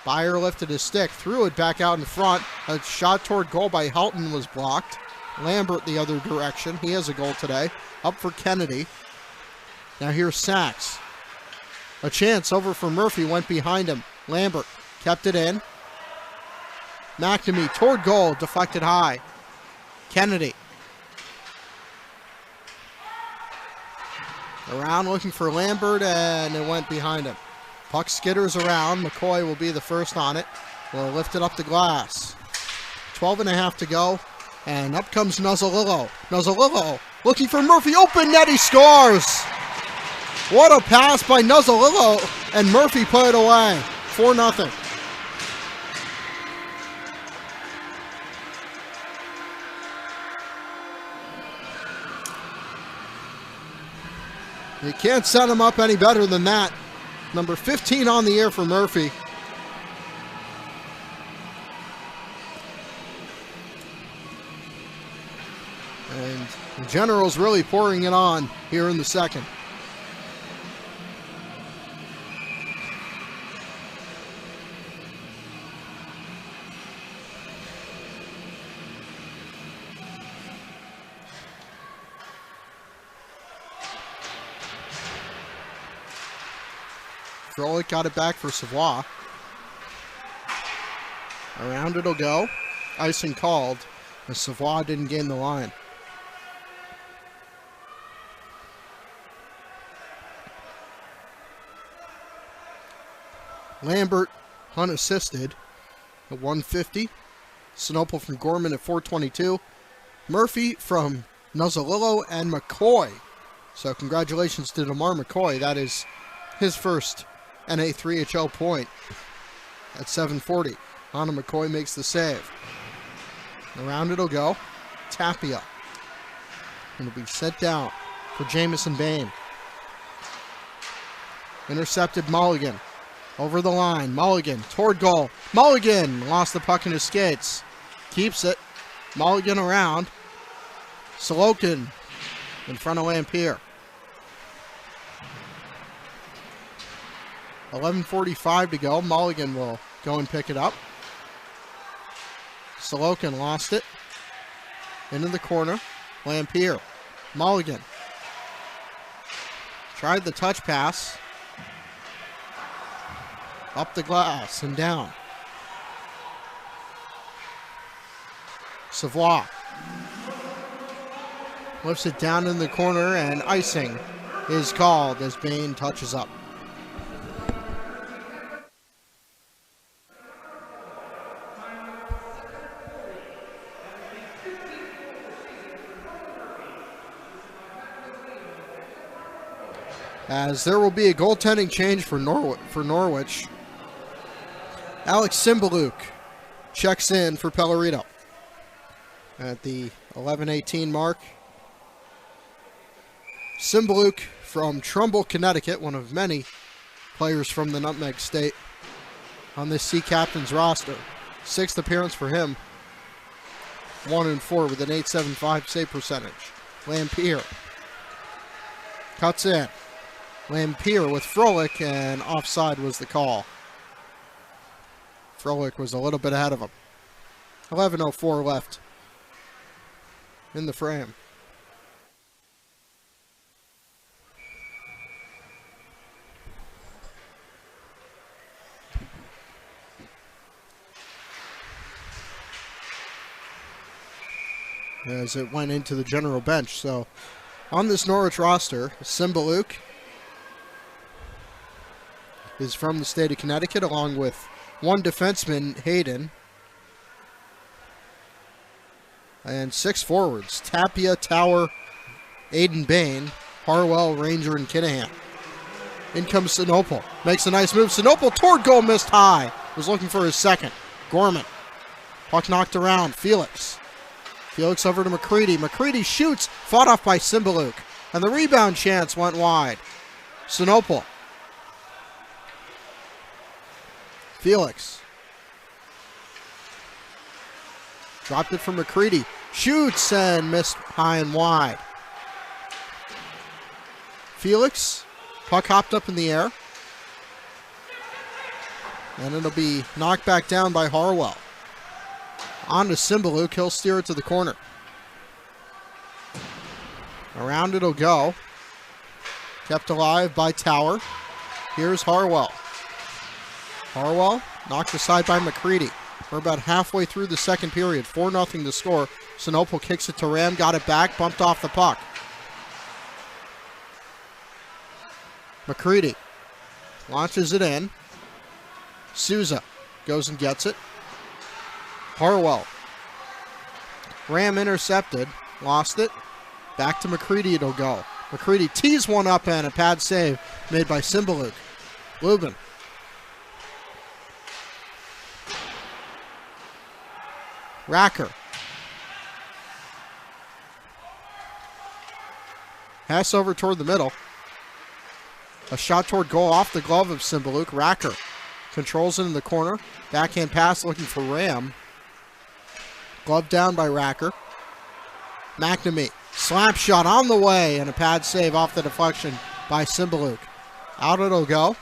Byer lifted his stick, threw it back out in front. A shot toward goal by Helton was blocked. Lambert the other direction. He has a goal today. Up for Kennedy. Now here's Sachs. A chance over for Murphy, went behind him. Lambert kept it in. McNamee toward goal, deflected high. Kennedy. Around looking for Lambert, and it went behind him. Puck skitters around. McCoy will be the first on it. Will lift it up the glass. 12.5 to go, and up comes Nuzzolillo. Nuzzolillo looking for Murphy. Open net, he scores! What a pass by Nuzzolillo, and Murphy put it away. 4-0. You can't set him up any better than that. Number 15 on the air for Murphy. And the Generals really pouring it on here in the second. Frolik got it back for Savoie. Around it'll go. Icing called, as Savoie didn't gain the line. Lambert, unassisted, at 150. Sinople from Gorman at 422. Murphy from Nuzzolillo and McCoy. So congratulations to DeMar McCoy. That is his first NA3HL point at 7:40. Hannah McCoy makes the save. Around it'll go. Tapia. It'll be set down for Jamison Bain. Intercepted Mulligan. Over the line. Mulligan toward goal. Mulligan lost the puck in his skates. Keeps it. Mulligan around. Sorokin in front of Lampier. 11:45 to go. Mulligan will go and pick it up. Sorokin lost it. Into the corner. Lampier. Mulligan. Tried the touch pass. Up the glass and down. Savoie. Lifts it down in the corner, and icing is called as Bain touches up. As there will be a goaltending change for Norwich. Alex Cymbaluk checks in for Pellerito at the 11:18 mark. Cymbaluk from Trumbull, Connecticut, one of many players from the Nutmeg State on this Sea Captains roster. 6th appearance for him. 1-4 with an .875 save percentage. Lampier cuts in. Lampier with Frolik, and offside was the call. Frolik was a little bit ahead of him. 11:04 left in the frame. As it went into the general bench. So on this Norwich roster, Cymbaluk is from the state of Connecticut, along with one defenseman, Hayden. And 6 forwards. Tapia, Tower, Aiden Bain, Harwell, Ranger, and Kinahan. In comes Sinopol. Makes a nice move. Sinopol toward goal, missed high. Was looking for his second. Gorman. Puck knocked around. Felix. Felix over to McCready. McCready shoots. Fought off by Cymbaluk. And the rebound chance went wide. Sinopol. Felix. Dropped it for McCready. Shoots and missed high and wide. Felix. Puck hopped up in the air. And it'll be knocked back down by Harwell. On to Cymbaluk. He'll steer it to the corner. Around it'll go. Kept alive by Tower. Here's Harwell. Harwell knocked aside by McCready. We're about halfway through the second period. 4-0 to score. Sinopol kicks it to Ram. Got it back. Bumped off the puck. McCready launches it in. Souza goes and gets it. Harwell. Ram intercepted. Lost it. Back to McCready it'll go. McCready tees one up and a pad save made by Cymbaluk. Lubin. Racker. Pass over toward the middle. A shot toward goal off the glove of Cymbaluk. Racker controls it in the corner. Backhand pass looking for Ram. Glove down by Racker. McNamee. Slap shot on the way and a pad save off the deflection by Cymbaluk. Out it'll go.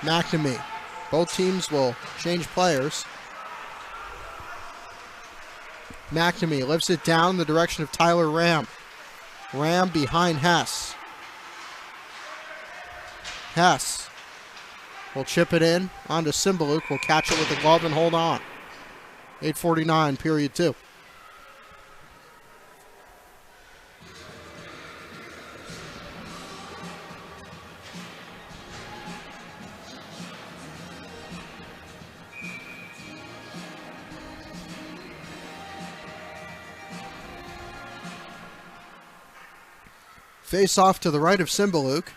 McNamee. Both teams will change players. McNamee lifts it down in the direction of Tyler Ram. Ram behind Hess. Hess will chip it in onto Cymbaluk. Will catch it with the glove and hold on. 8:49, period 2. Face off to the right of Cymbaluk.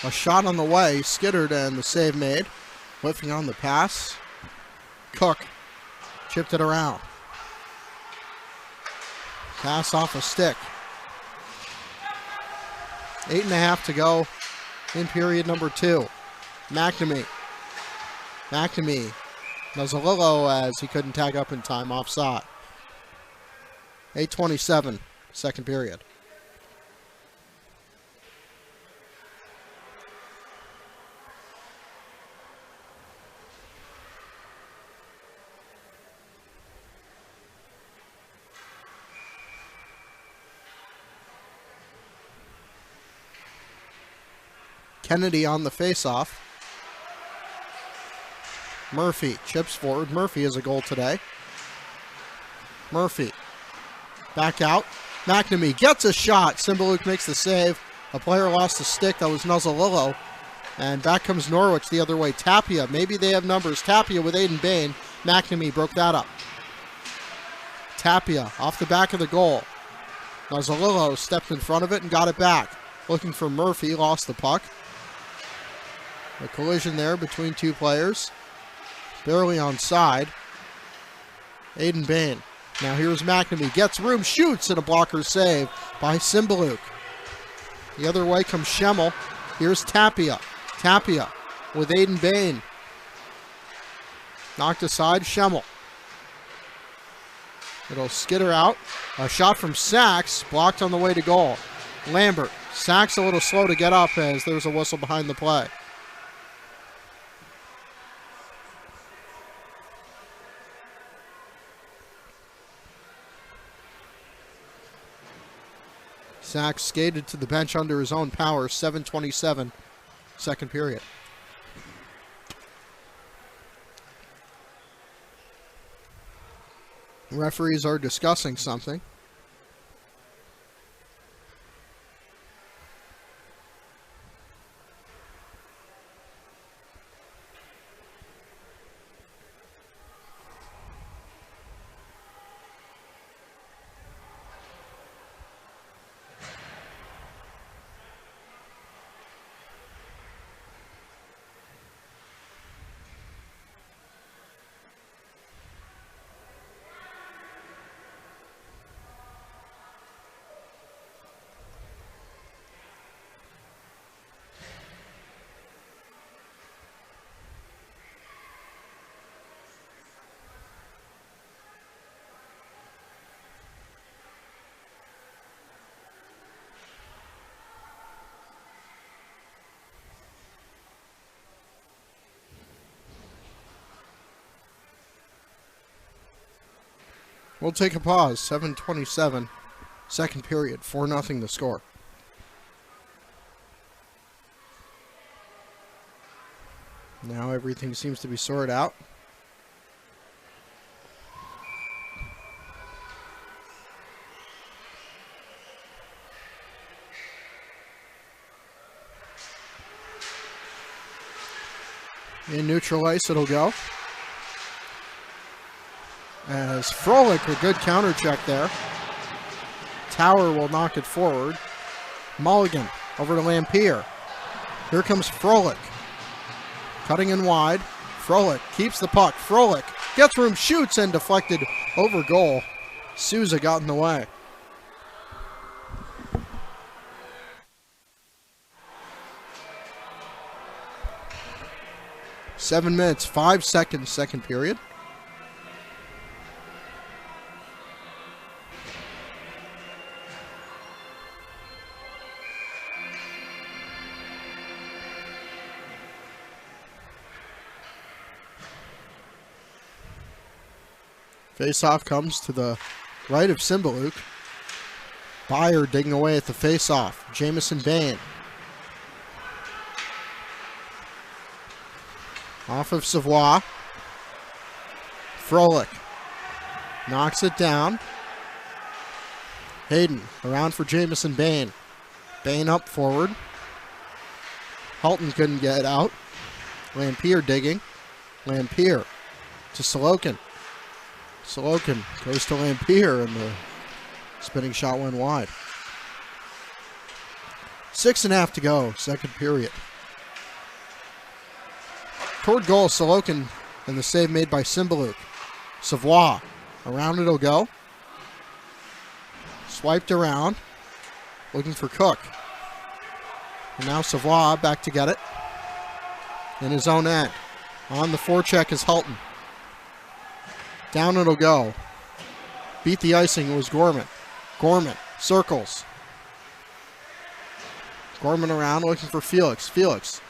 A shot on the way, skittered and the save made. Whiffing on the pass. Cook chipped it around. Pass off a stick. 8.5 to go in period number 2. McNamee. McNamee Nuzzolillo as he couldn't tag up in time, offside. 8:27, second period. Kennedy on the face-off. Murphy chips forward. Murphy has a goal today. Murphy. Back out. McNamee gets a shot. Cymbaluk makes the save. A player lost a stick. That was Nuzzolillo. And back comes Norwich the other way. Tapia. Maybe they have numbers. Tapia with Aiden Bain. McNamee broke that up. Tapia off the back of the goal. Nuzzolillo stepped in front of it and got it back. Looking for Murphy. Lost the puck. A collision there between two players. Barely onside. Aiden Bain. Now here's McNamee. Gets room, shoots, and a blocker save by Cymbaluk. The other way comes Schemmel. Here's Tapia. Tapia with Aiden Bain. Knocked aside, Schemmel. It'll skitter out. A shot from Sachs, blocked on the way to goal. Lambert. Sachs a little slow to get up as there's a whistle behind the play. Sachs skated to the bench under his own power. 7:27, second period. Referees are discussing something. We'll take a pause. 7:27, second period, 4-0 the score. Now everything seems to be sorted out. In neutral ice it'll go. As Froelich, a good counter check there. Tower will knock it forward. Mulligan over to Lampier. Here comes Froelich. Cutting in wide. Froelich keeps the puck. Froelich gets room, shoots, and deflected over goal. Souza got in the way. Seven minutes, 5 seconds, second period. Faceoff comes to the right of Cymbaluk. Byer digging away at the faceoff. Jamison Bain. Off of Savoie. Froelich knocks it down. Hayden around for Jamison Bain. Bain up forward. Halton couldn't get out. Lampier digging. Lampier to Sorokin. Sorokin goes to Lampier, and the spinning shot went wide. 6.5 to go, second period. Toward goal, Sorokin, and the save made by Cymbaluk. Savoie, around it'll go. Swiped around, looking for Cook. And now Savoie back to get it. In his own end. On the forecheck is Halton. Down it'll go. Beat the icing, it was Gorman. Gorman circles. Gorman around looking for Felix. Felix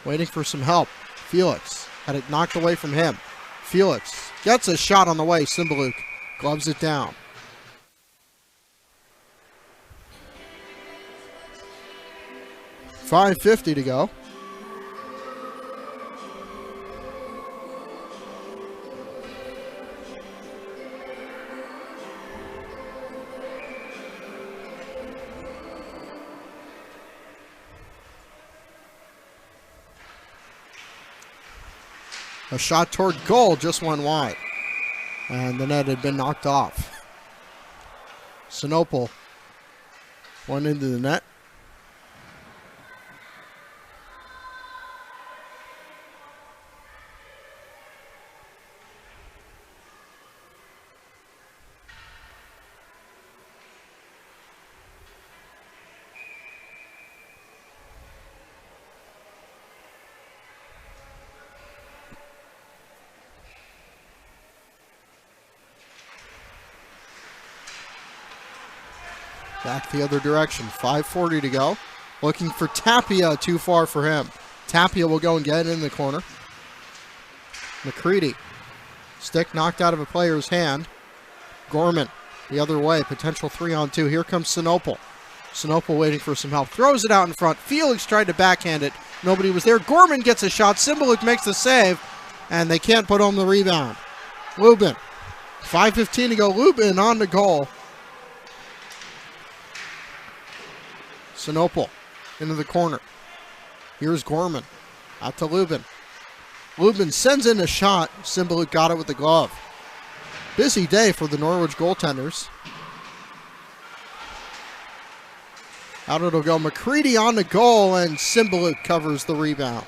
waiting for some help. Felix had it knocked away from him. Felix gets a shot on the way. Cymbaluk gloves it down. $5:50 to go. A shot toward goal just went wide. And the net had been knocked off. Sinopol went into the net. Back the other direction. 5:40 to go. Looking for Tapia. Too far for him. Tapia will go and get it in the corner. McCready. Stick knocked out of a player's hand. Gorman the other way. Potential 3-on-2. Here comes Sinopol. Sinopol waiting for some help. Throws it out in front. Felix tried to backhand it. Nobody was there. Gorman gets a shot. Cymbaluk makes the save. And they can't put home the rebound. Lubin. 5:15 to go. Lubin on the goal. Sinopol into the corner. Here's Gorman. Out to Lubin. Lubin sends in a shot. Cymbaluk got it with the glove. Busy day for the Norwich goaltenders. Out it'll go. McCready on the goal, and Cymbaluk covers the rebound.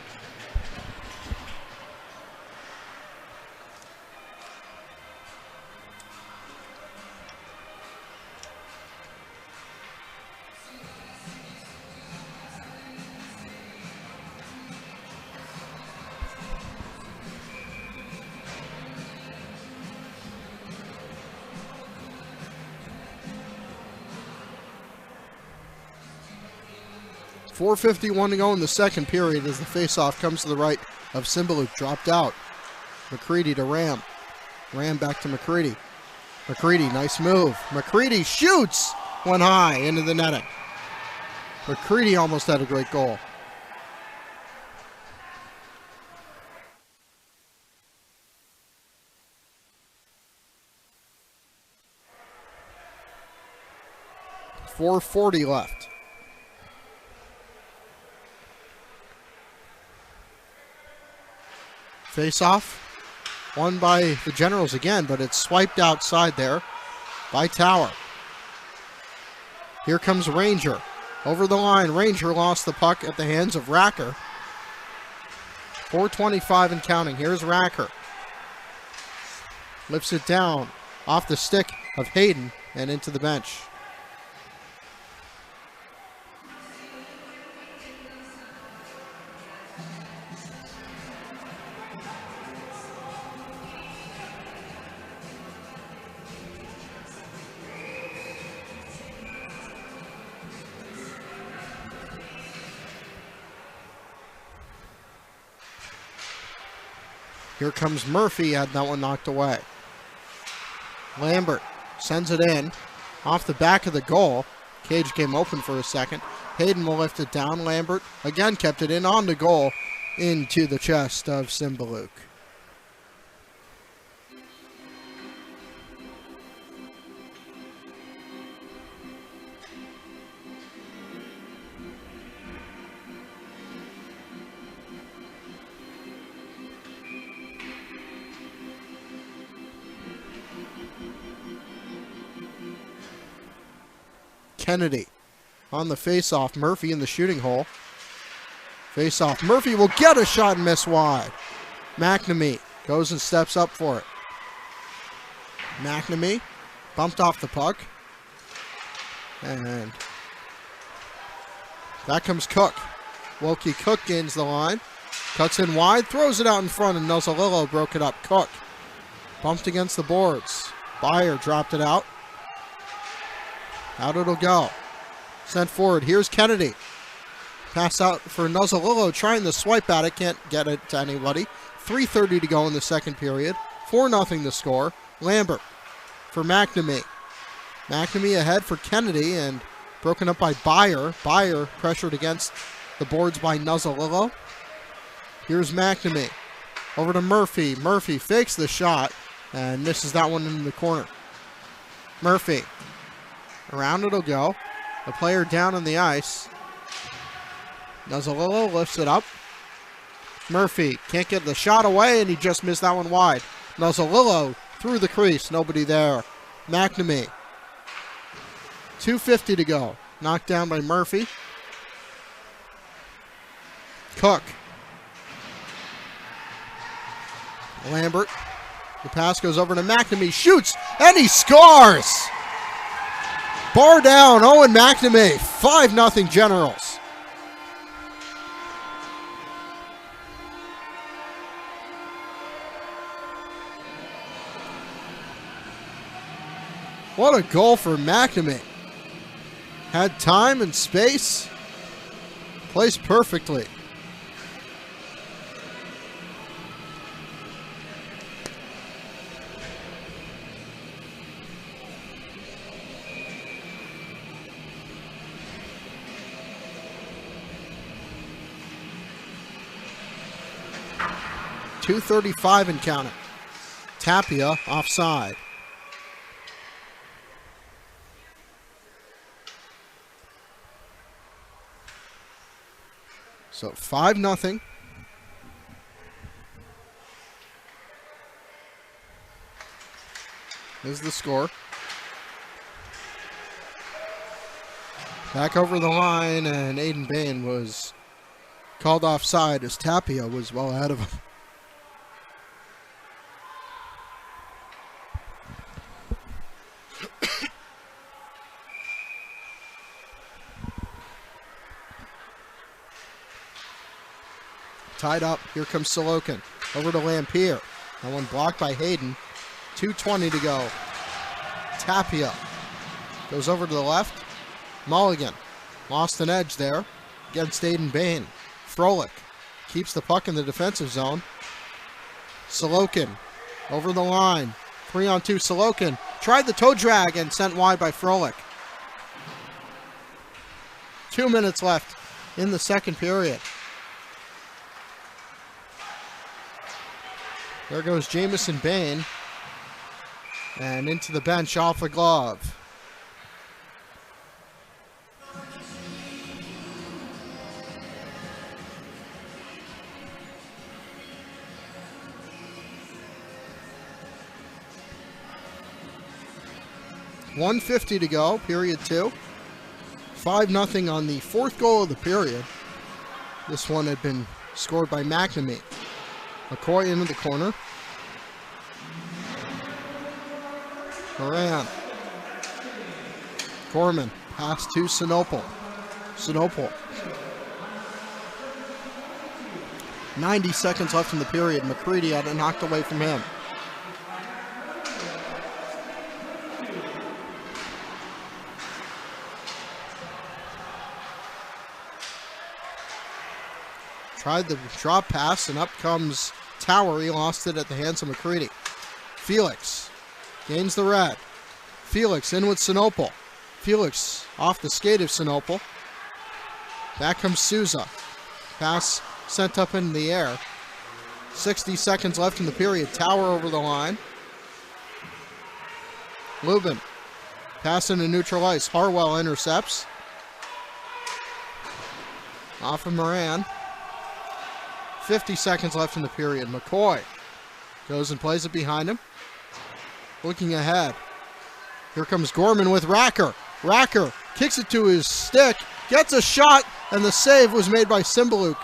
.451 to go in the second period as the faceoff comes to the right of Cymbaluk. Dropped out. McCready to Ram. Ram back to McCready. McCready, nice move. McCready shoots one high into the netting. McCready almost had a great goal. .440 left. Face-off. Won by the Generals again, but it's swiped outside there by Tower. Here comes Ranger. Over the line, Ranger lost the puck at the hands of Racker. 4:25 and counting. Here's Racker. Lifts it down off the stick of Hayden and into the bench. Here comes Murphy, had that one knocked away. Lambert sends it in off the back of the goal. Cage came open for a second. Hayden will lift it down. Lambert again kept it in on the goal into the chest of Cymbaluk. Kennedy on the face-off. Murphy in the shooting hole. Face-off. Murphy will get a shot and miss wide. McNamee goes and steps up for it. McNamee bumped off the puck. And that comes Cook. Wilkie Cook gains the line. Cuts in wide. Throws it out in front, and Nuzzolillo broke it up. Cook bumped against the boards. Byer dropped it out. Out it'll go. Sent forward. Here's Kennedy. Pass out for Nuzzolillo, trying to swipe at it. Can't get it to anybody. 3:30 to go in the second period. 4-0 the score. Lambert for McNamee. McNamee ahead for Kennedy and broken up by Byer. Byer pressured against the boards by Nuzzolillo. Here's McNamee. Over to Murphy. Murphy fakes the shot and misses that one into the corner. Murphy. Around it'll go. The player down on the ice. Nuzzolillo lifts it up. Murphy can't get the shot away, and he just missed that one wide. Nuzzolillo through the crease. Nobody there. McNamee. 2:50 to go. Knocked down by Murphy. Cook. Lambert. The pass goes over to McNamee. Shoots, and he scores! Bar down, Owen McNamee, 5-0 Generals. What a goal for McNamee. Had time and space. Placed perfectly. .235 and counting. Tapia offside. So 5-0. Is the score. Back over the line, and Aiden Bain was called offside as Tapia was well ahead of him. Tied up. Here comes Sorokin. Over to Lampier. That one blocked by Hayden. 2:20 to go. Tapia goes over to the left. Mulligan lost an edge there against Aiden Bain. Frolik keeps the puck in the defensive zone. Sorokin over the line. 3-on-2 Sorokin. Tried the toe drag and sent wide by Froelich. 2 minutes left in the second period. There goes Jamison Bain. And into the bench off a glove. .150 to go, period 2. 5-0 on the fourth goal of the period. This one had been scored by McNamee. McCoy into the corner. Moran. Gorman. Pass to Sinopol. 90 seconds left in the period. McCready had it knocked away from him. Tried the drop pass, and up comes Tower. He lost it at the hands of McCready. Felix gains the red. Felix in with Sinopol. Felix off the skate of Sinopol. Back comes Souza. Pass sent up in the air. 60 seconds left in the period. Tower over the line. Lubin. Pass into neutral ice. Harwell intercepts. Off of Moran. 50 seconds left in the period. McCoy goes and plays it behind him. Looking ahead. Here comes Gorman with Racker. Racker kicks it to his stick. Gets a shot, and the save was made by Cymbaluk.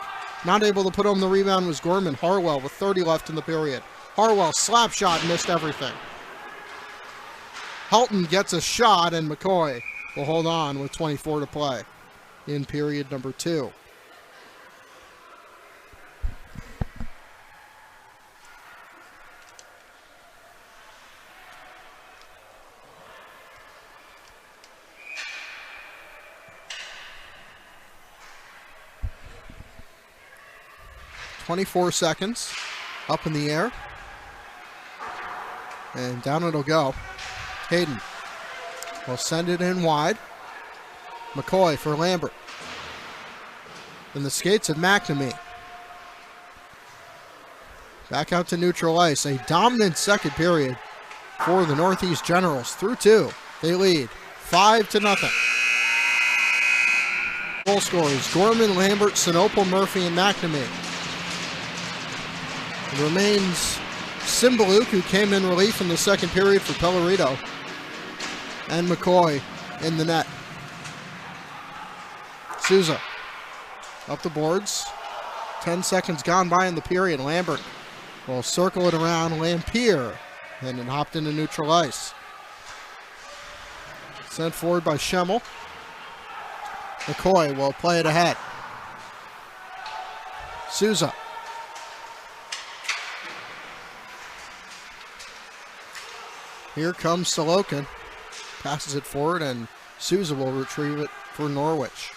Not able to put home the rebound was Gorman. Harwell with 30 left in the period. Harwell slap shot, missed everything. Helton gets a shot, and McCoy will hold on with 24 to play in period number 2. .24 seconds, up in the air, and down it'll go. Hayden will send it in wide. McCoy for Lambert. In the skates of McNamee. Back out to neutral ice. A dominant second period for the Northeast Generals. Through 2, they lead 5-0. Goal scorers: Gorman, Lambert, Sinopol, Murphy, and McNamee. It remains Cymbaluk, who came in relief in the second period for Pellerito, and McCoy in the net. Souza up the boards. 10 seconds gone by in the period. Lambert will circle it around Lampier, and it hopped into neutral ice. Sent forward by Schemmel. McCoy will play it ahead. Souza. Here comes Sorokin. Passes it forward, and Souza will retrieve it for Norwich.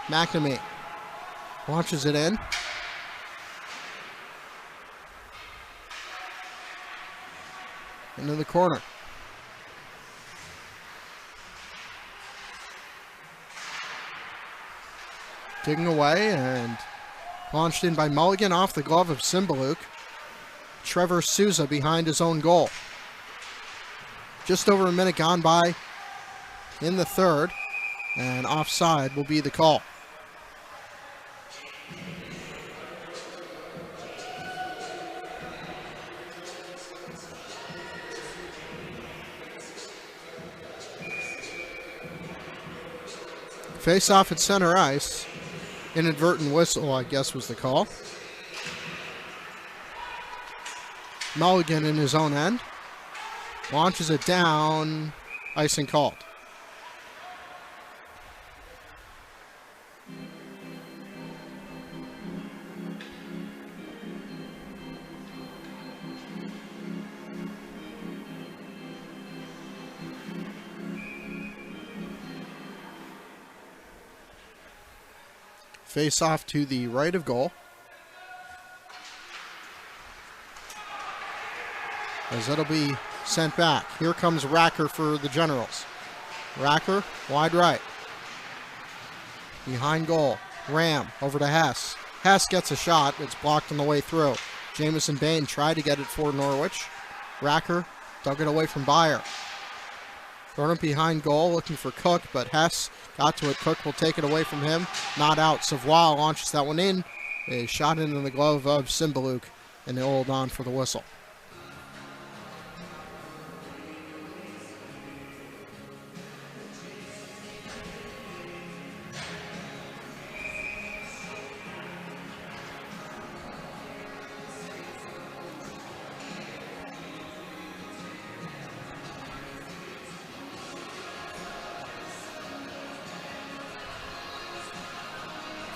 McNamee launches it in. Into the corner. Digging away, and launched in by Mulligan off the glove of Cymbaluk. Trevor Souza behind his own goal. Just over a minute gone by in the third, and offside will be the call. Face off at center ice. Inadvertent whistle, I guess, was the call. Mulligan in his own end. Launches it down. Icing called. Face off to the right of goal. as it'll be sent back. Here comes Racker for the Generals. Racker, wide right. Behind goal. Ram over to Hess. Hess gets a shot. It's blocked on the way through. Jamison Bain tried to get it for Norwich. Racker dug it away from Beyer. Thrown it behind goal, looking for Cook, but Hess got to it. Cook will take it away from him. Not out. Savoie launches that one in. A shot into the glove of Cymbaluk, and they hold on for the whistle.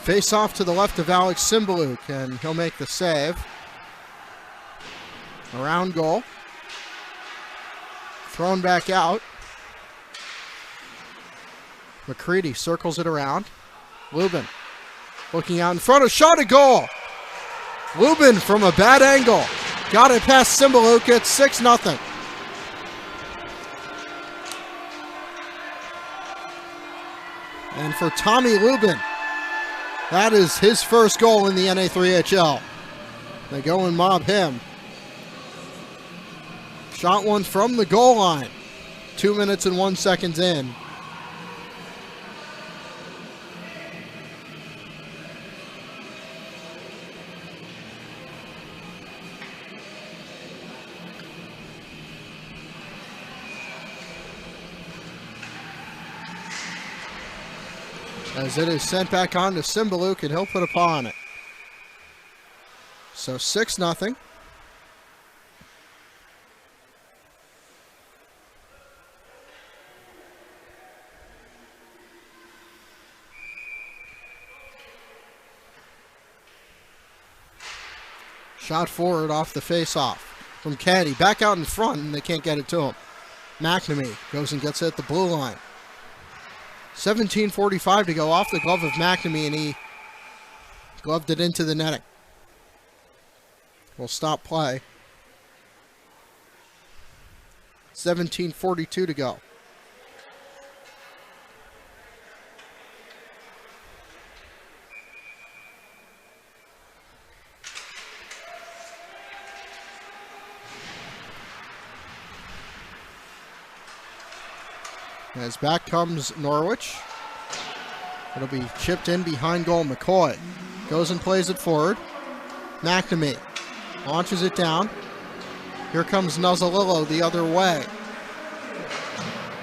Face off to the left of Alex Cymbaluk, and he'll make the save. Around goal. Thrown back out. McCready circles it around. Lubin looking out in front of shot at goal. Lubin from a bad angle. Got it past Cymbaluk. It's 6-0. And for Tommy Lubin, that is his first goal in the NA3HL. They go and mob him. Shot one from the goal line. 2 minutes and 1 second in. As it is sent back on to Cymbaluk, and he'll put a paw on it. So 6-0. Shot forward off the face-off from Caddy. Back out in front, and they can't get it to him. McNamee goes and gets it at the blue line. 17:45 to go, off the glove of McNamee, and he gloved it into the netting. We'll stop play. 17:42 to go. As back comes Norwich. It'll be chipped in behind goal. McCoy goes and plays it forward. McNamee launches it down. Here comes Nuzzolillo the other way.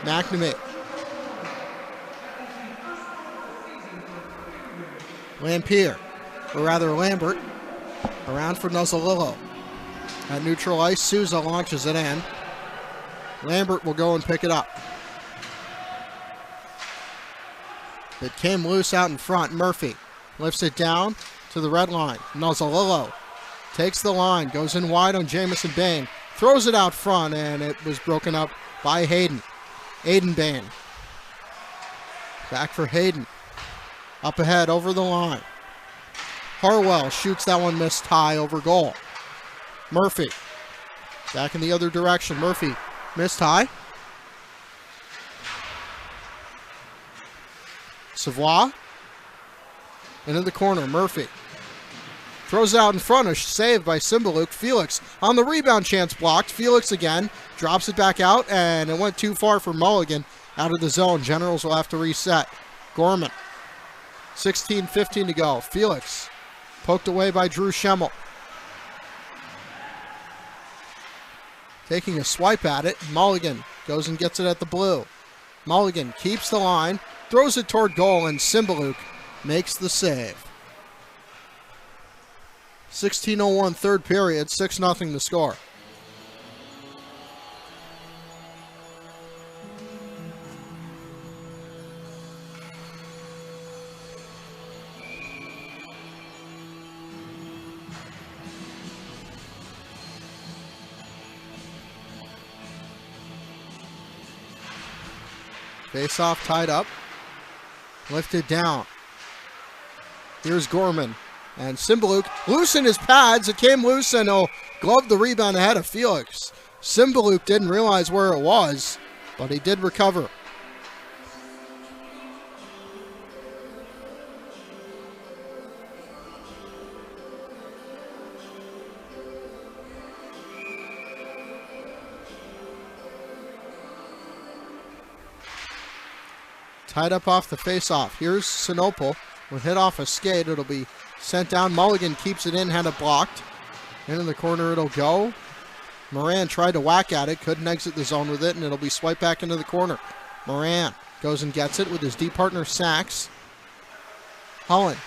McNamee. Lampier, or rather Lambert, around for Nuzzolillo. At neutral ice, Souza launches it in. Lambert will go and pick it up. It came loose out in front. Murphy lifts it down to the red line. Nuzzolillo takes the line, goes in wide on Jamison Bain, throws it out front, and it was broken up by Hayden. Aiden Bain. Back for Hayden. Up ahead over the line. Harwell shoots that one missed high over goal. Murphy back in the other direction. Murphy missed high. Savoie into the corner. Murphy throws out in front. A save by Cymbaluk. Felix on the rebound, chance blocked. Felix again drops it back out, and it went too far for Mulligan out of the zone. Generals will have to reset. Gorman. 16:15 to go. Felix poked away by Drew Schemmel. Taking a swipe at it. Mulligan goes and gets it at the blue. Mulligan keeps the line, throws it toward goal, and Cymbaluk makes the save. 16:01 third period, 6-0 the score. Face off tied up. Lifted down. Here's Gorman. And Cymbaluk loosened his pads. It came loose, and he'll glove the rebound ahead of Felix. Cymbaluk didn't realize where it was, but he did recover. Tied up off the face-off. Here's Sinopol with hit off a skate. It'll be sent down. Mulligan keeps it in, had it blocked. Into the corner it'll go. Moran tried to whack at it, couldn't exit the zone with it, and it'll be swiped back into the corner. Moran goes and gets it with his D partner Sachs. Halton,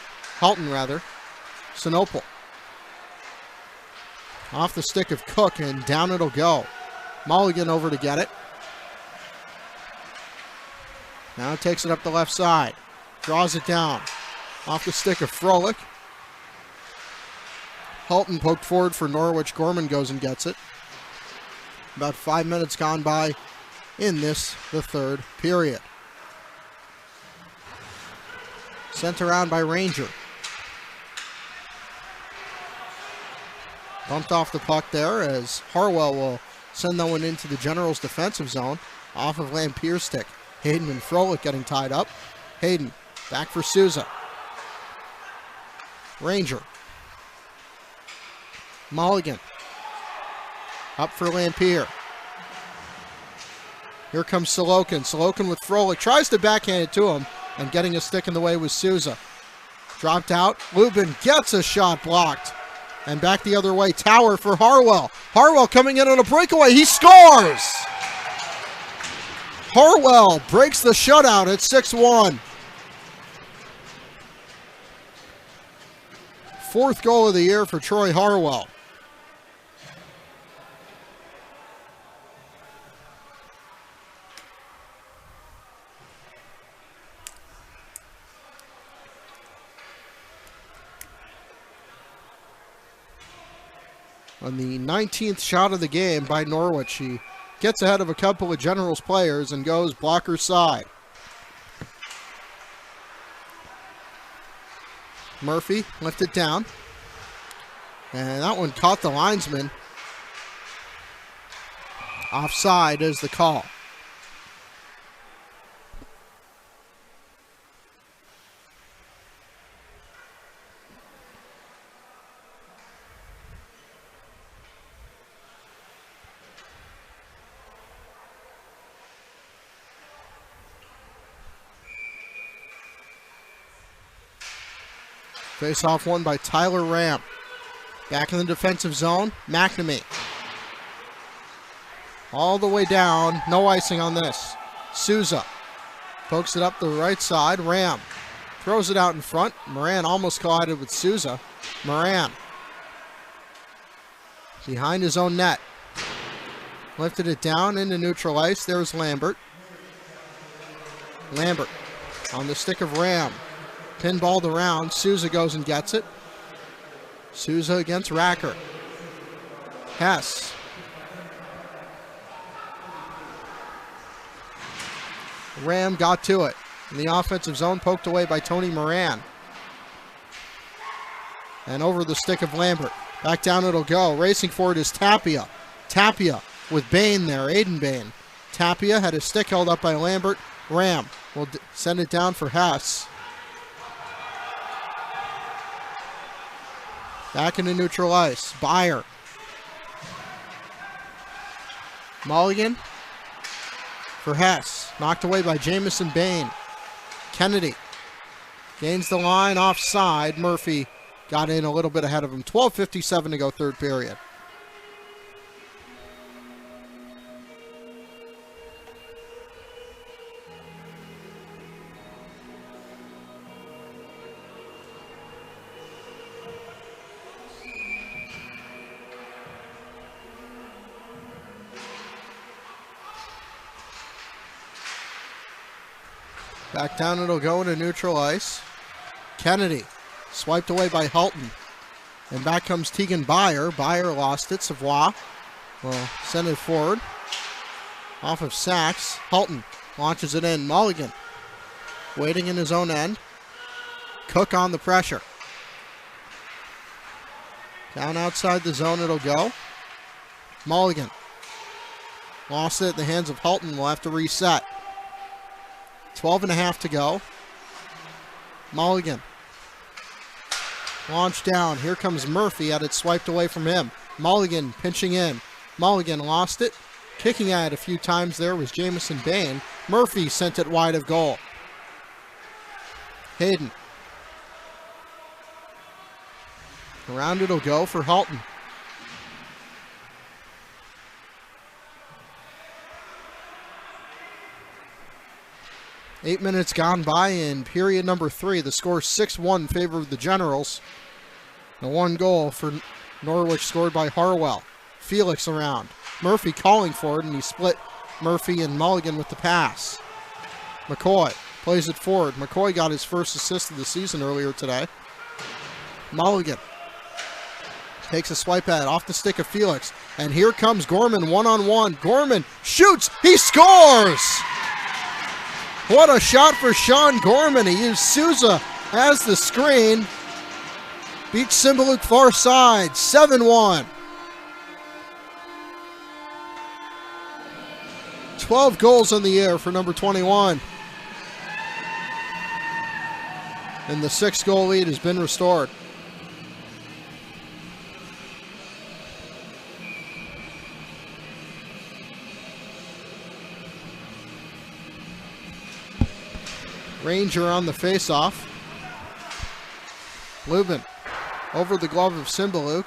Sinopol. Off the stick of Cook, and down it'll go. Mulligan over to get it. Now takes it up the left side. Draws it down. Off the stick of Froelich. Halton poked forward for Norwich. Gorman goes and gets it. About 5 minutes gone by in this, the third period. Sent around by Ranger. Bumped off the puck there as Harwell will send that one into the Generals' defensive zone. Off of Lampier's stick. Hayden and Froelich getting tied up. Hayden back for Souza. Ranger. Mulligan. Up for Lampier. Here comes Sorokin. Sorokin with Froelich. Tries to backhand it to him, and getting a stick in the way was Souza. Dropped out. Lubin gets a shot blocked. And back the other way. Tower for Harwell. Harwell coming in on a breakaway. He scores! Harwell breaks the shutout at 6-1. Fourth goal of the year for Troy Harwell. On the 19th shot of the game by Norwich, he gets ahead of a couple of Generals players and goes blocker side. Murphy lifted down. And that one caught the linesman. Offside is the call. Face-off won by Tyler Ram. Back in the defensive zone, McNamee. All the way down, no icing on this. Souza pokes it up the right side. Ram throws it out in front. Moran almost collided with Souza. Moran behind his own net. Lifted it down into neutral ice. There's Lambert. Lambert on the stick of Ram. Pinballed around. Souza goes and gets it. Souza against Racker. Hess. Ram got to it. In the offensive zone, poked away by Tony Moran. And over the stick of Lambert. Back down it'll go. Racing for it is Tapia. Tapia with Bain there. Aiden Bain. Tapia had his stick held up by Lambert. Ram will send it down for Hess. Back into neutral ice. Byer. Mulligan for Hess. Knocked away by Jamison Bain. Kennedy gains the line offside. Murphy got in a little bit ahead of him. 12:57 to go, third period. Back down it'll go into neutral ice. Kennedy swiped away by Halton. And back comes Tegan Byer. Byer lost it. Savoie will send it forward. Off of Sachs. Halton launches it in. Mulligan waiting in his own end. Cook on the pressure. Down outside the zone it'll go. Mulligan Lost it at the hands of Halton. Will have to reset. 12.5 to go. Mulligan. Launch down. Here comes Murphy. Had it swiped away from him. Mulligan pinching in. Mulligan lost it. Kicking at it a few times there was Jamison Bain. Murphy sent it wide of goal. Hayden. Around it'll go for Halton. Eight minutes gone by in period number 3. The score 6-1 in favor of the Generals. The one goal for Norwich scored by Harwell. Felix around. Murphy calling for it, and he split Murphy and Mulligan with the pass. McCoy plays it forward. McCoy got his first assist of the season earlier today. Mulligan takes a swipe at it off the stick of Felix. And here comes Gorman one-on-one. Gorman shoots. He scores! What a shot for Sean Gorman. He used Souza as the screen. Beats Cymbaluk far side. 7-1. 12 goals on the air for number 21. And the 6-goal lead has been restored. Ranger on the face-off. Lubin over the glove of Cymbaluk.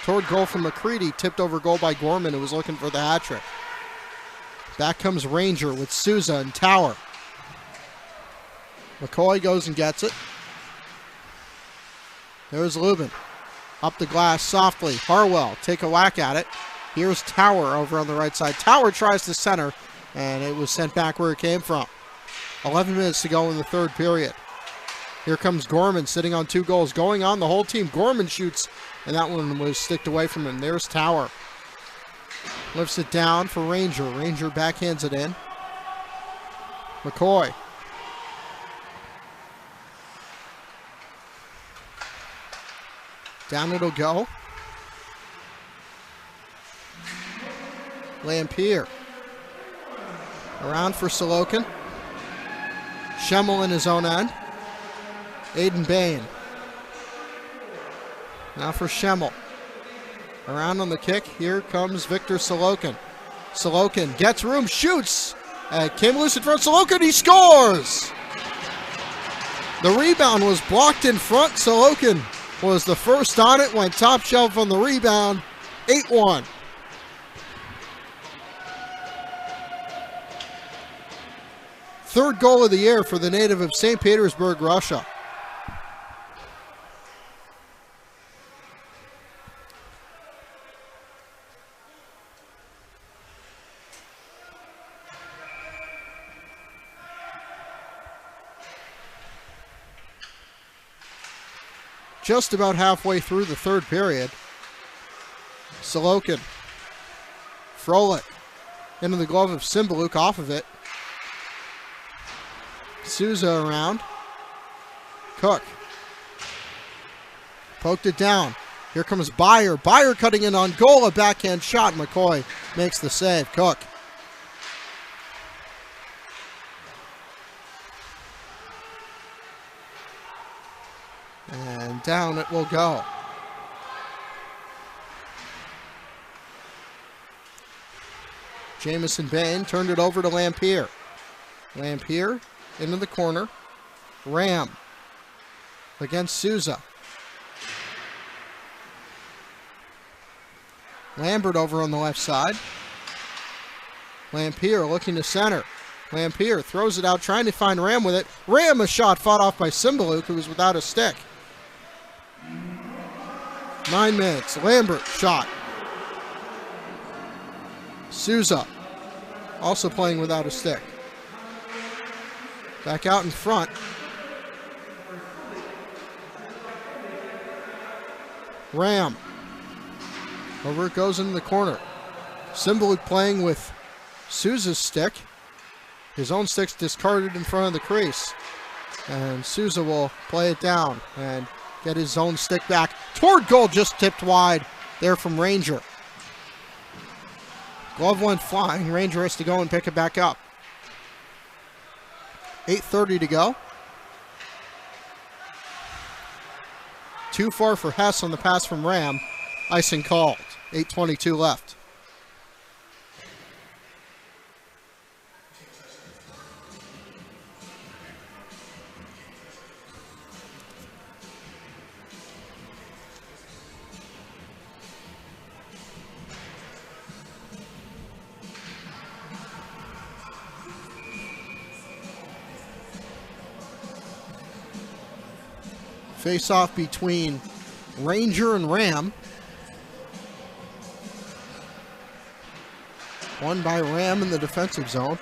Toward goal from McCready, tipped over goal by Gorman, who was looking for the hat-trick. Back comes Ranger with Souza and Tower. McCoy goes and gets it. There's Lubin. Up the glass softly. Harwell take a whack at it. Here's Tower over on the right side. Tower tries to center, and it was sent back where it came from. 11 minutes to go in the third period. Here comes Gorman sitting on 2 goals. Going on the whole team. Gorman shoots, and that one was sticked away from him. There's Tower. Lifts it down for Ranger. Ranger backhands it in. McCoy. Down it'll go. Lampier. Around for Sorokin. Schemmel in his own end. Aiden Bain. Now for Schemmel. Around on the kick. Here comes Victor Sorokin. Sorokin gets room, shoots. Came loose in front. Sorokin, he scores! The rebound was blocked in front. Sorokin was the first on it. Went top shelf on the rebound. 8-1. Third goal of the year for the native of St. Petersburg, Russia. Just about halfway through the third period. Sorokin. Frolik. Into the glove of Cymbaluk, off of it. Souza around. Cook. Poked it down. Here comes Byer. Byer cutting in on goal. A backhand shot. McCoy makes the save. Cook. And down it will go. Jamison Bain turned it over to Lampier. Lampier into the corner. Ram against Souza. Lambert over on the left side. Lampier looking to center. Lampier throws it out, trying to find Ram with it. Ram, a shot fought off by Cymbaluk, who was without a stick. 9 minutes. Lambert, shot. Souza, also playing without a stick. Back out in front. Ram. Over it goes into the corner. Cymbaluk playing with Souza's stick. His own stick's discarded in front of the crease. And Souza will play it down and get his own stick back. Toward goal, just tipped wide there from Ranger. Glove went flying. Ranger has to go and pick it back up. 8:30 to go. Too far for Hess on the pass from Ram. Icing called. 8:22 left. Face-off between Ranger and Ram. Won by Ram in the defensive zone.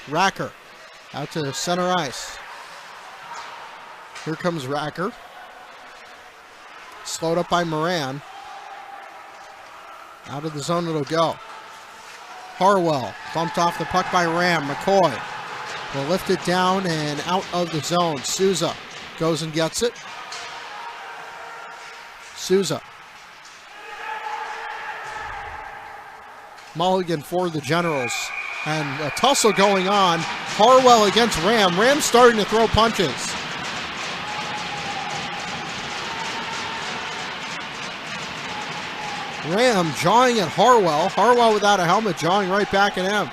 Racker out to center ice. Here comes Racker. Slowed up by Moran. Out of the zone it'll go. Harwell bumped off the puck by Ram. McCoy will lift it down and out of the zone. Souza goes and gets it. Souza. Mulligan for the Generals. And a tussle going on. Harwell against Ram. Ram starting to throw punches. Ram jawing at Harwell. Harwell without a helmet, jawing right back at him.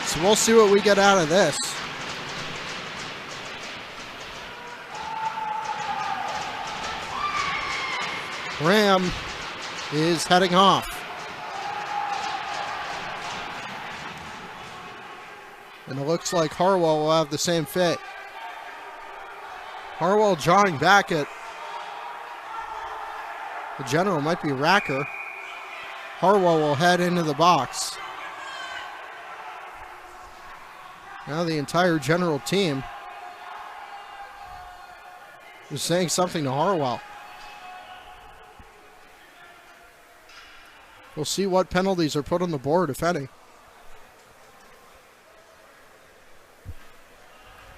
So we'll see what we get out of this. Ram is heading off. And it looks like Harwell will have the same fate. Harwell jawing back at the General, might be Racker. Harwell will head into the box. Now the entire General team is saying something to Harwell. We'll see what penalties are put on the board, if any.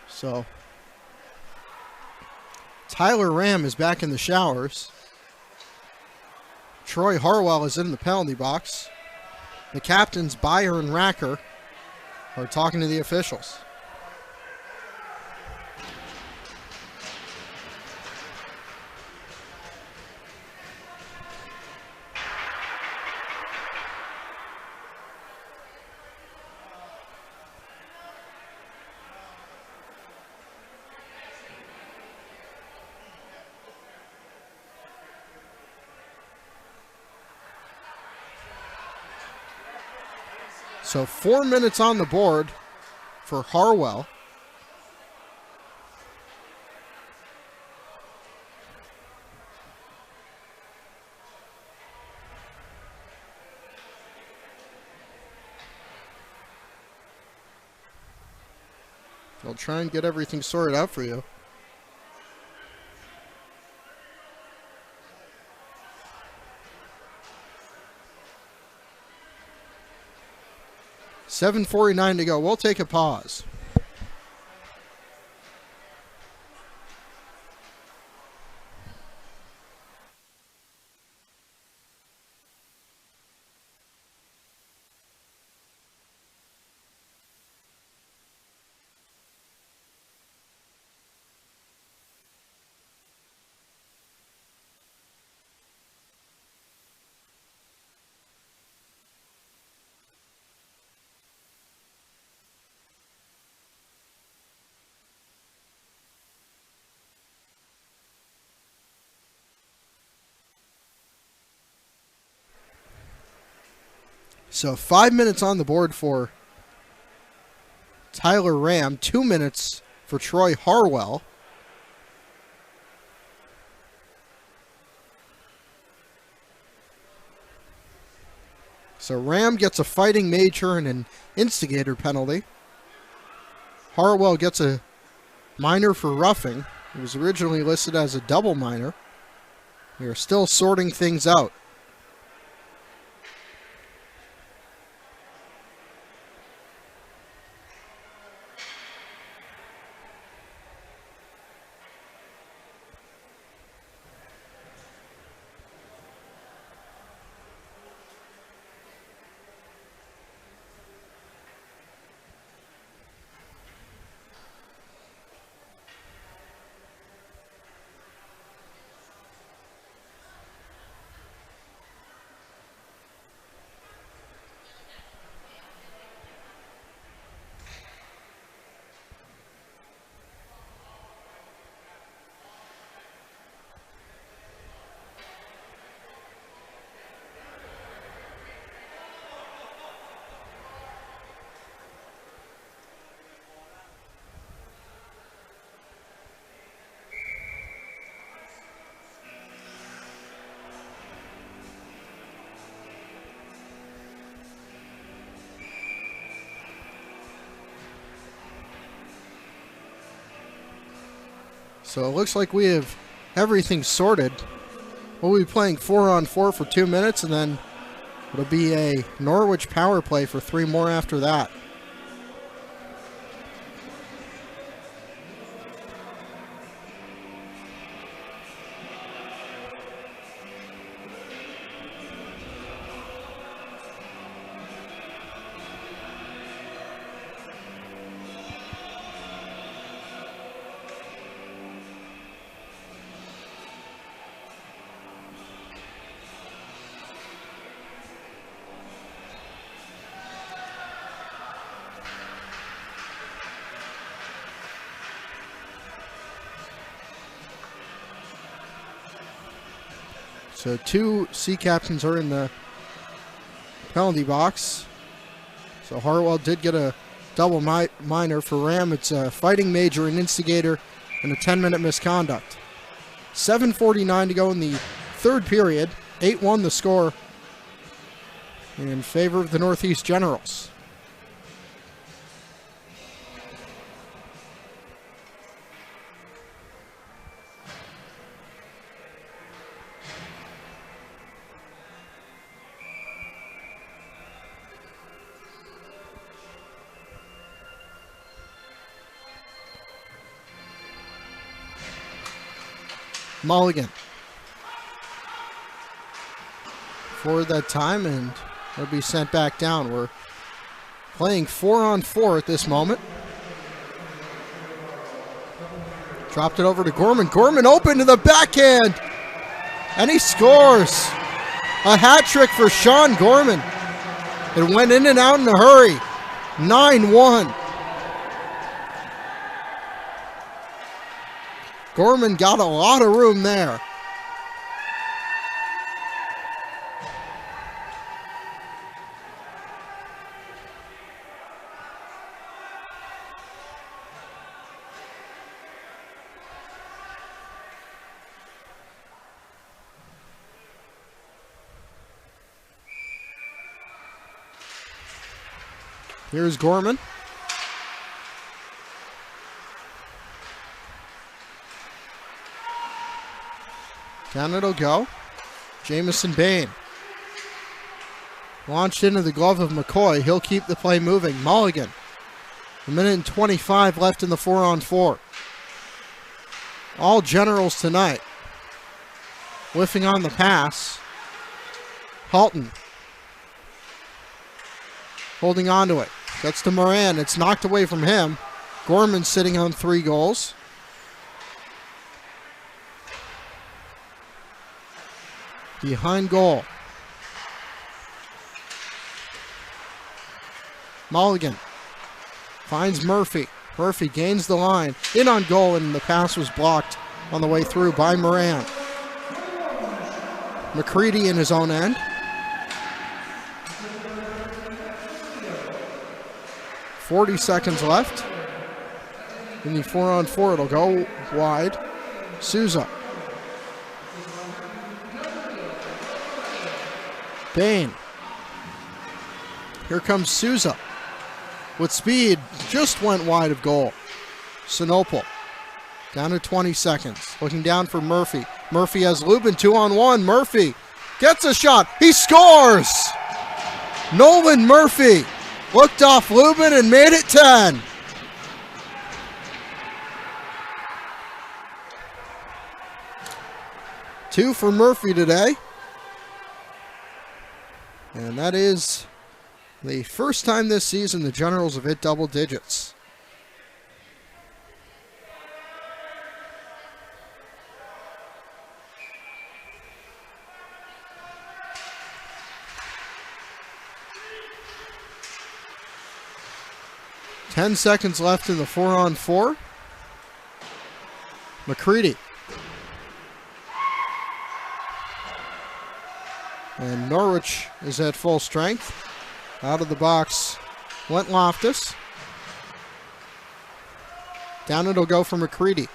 So, Tyler Ram is back in the showers. Troy Harwell is in the penalty box. The captains, Beyer and Racker, are talking to the officials. So 4 minutes on the board for Harwell. I'll try and get everything sorted out for you. $7:49 to go. We'll take a pause. So 5 minutes on the board for Tyler Ram, 2 minutes for Troy Harwell. So Ram gets a fighting major and an instigator penalty. Harwell gets a minor for roughing. It was originally listed as a double minor. We are still sorting things out. So it looks like we have everything sorted. We'll be playing 4-on-4 for 2 minutes, and then it'll be a Norwich power play for 3 more after that. So 2 Sea Captains are in the penalty box. So Hartwell did get a double minor. For Ram, it's a fighting major, an instigator, and a 10-minute misconduct. 7:49 to go in the 3rd period. 8-1 the score in favor of the Northeast Generals. Mulligan forward that time, and it'll be sent back down. We're playing 4-on-4 at this moment. Dropped it over to Gorman. Gorman open to the backhand, and he scores. A hat trick for Sean Gorman. It went in and out in a hurry. 9-1. Gorman got a lot of room there. Here's Gorman. Down it'll go. Jamison Bain. Launched into the glove of McCoy. He'll keep the play moving. Mulligan. 1:25 left in the 4-on-4. All Generals tonight. Whiffing on the pass. Halton. Holding on to it. Gets to Moran. It's knocked away from him. Gorman sitting on 3 goals. Behind goal. Mulligan finds Murphy. Murphy gains the line. In on goal, and the pass was blocked on the way through by Moran. McCready in his own end. 40 seconds left. In the 4-on-4, it'll go wide. Souza. Bain. Here comes Souza. With speed, just went wide of goal. Sinopol. Down to 20 seconds. Looking down for Murphy. Murphy has Lubin 2-on-1. Murphy gets a shot. He scores! Nolan Murphy looked off Lubin and made it 10. Two for Murphy today. And that is the first time this season the Generals have hit double digits. Ten seconds left in the 4-on-4. McCready. And Norwich is at full strength. Out of the box went Loftus. Down it'll go for McCready.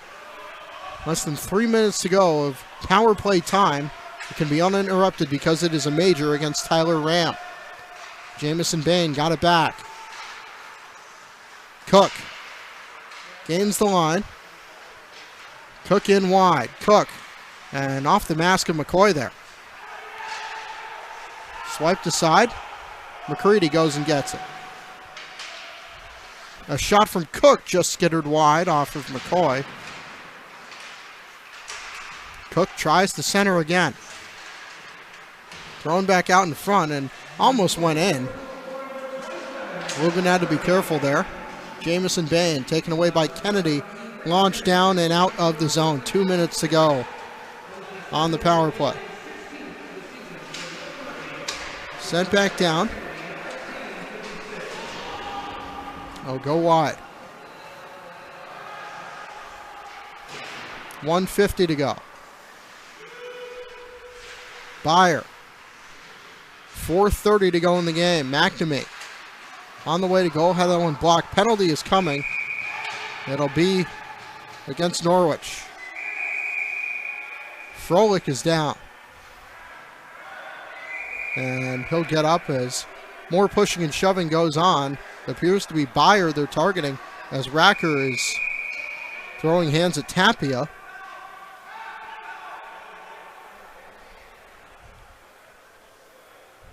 Less than 3 minutes to go of power play time. It can be uninterrupted because it is a major against Tyler Ram. Jamison Bain got it back. Cook gains the line. Cook in wide. Cook. And off the mask of McCoy there. Swiped aside. McCready goes and gets it. A shot from Cook just skittered wide off of McCoy. Cook tries to center again. Thrown back out in front and almost went in. Rubin had to be careful there. Jamison Bain taken away by Kennedy. Launched down and out of the zone. 2 minutes to go on the power play. Sent back down. Oh, go wide. 1:50 to go. Byer. 4:30 to go in the game. McNamee on the way to goal. Had that one blocked. Penalty is coming. It'll be against Norwich. Froelich is down. And he'll get up as more pushing and shoving goes on. It appears to be Byer they're targeting as Racker is throwing hands at Tapia.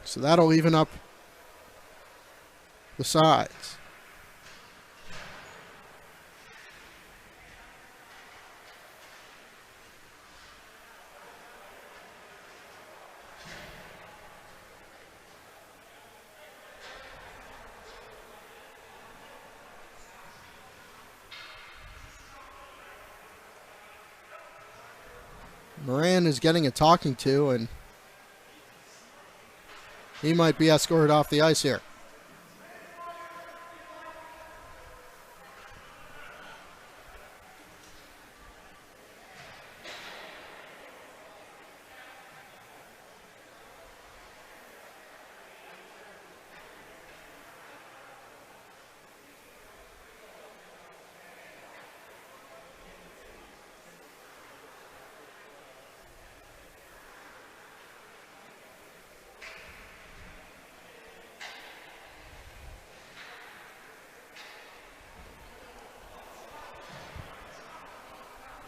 So that'll even up the sides. Moran is getting a talking to, and he might be escorted off the ice here.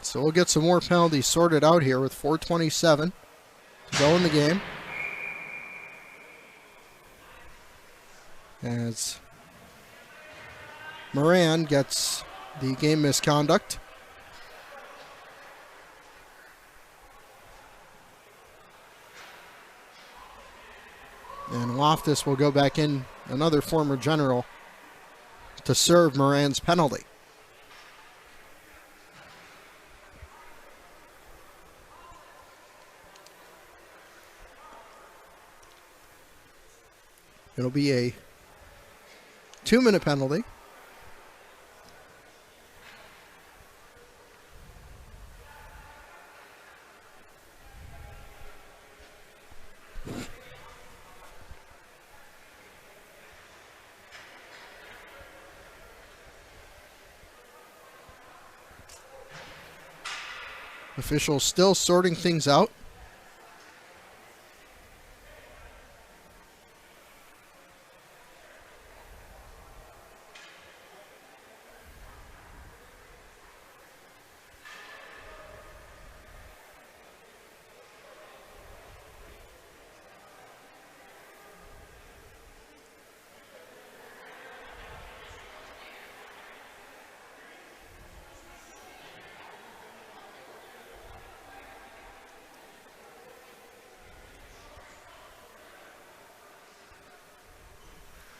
So we'll get some more penalties sorted out here with 4:27 to go in the game. As Moran gets the game misconduct. And Loftus will go back in, another former General, to serve Moran's penalty. It'll be a 2-minute penalty. Officials still sorting things out.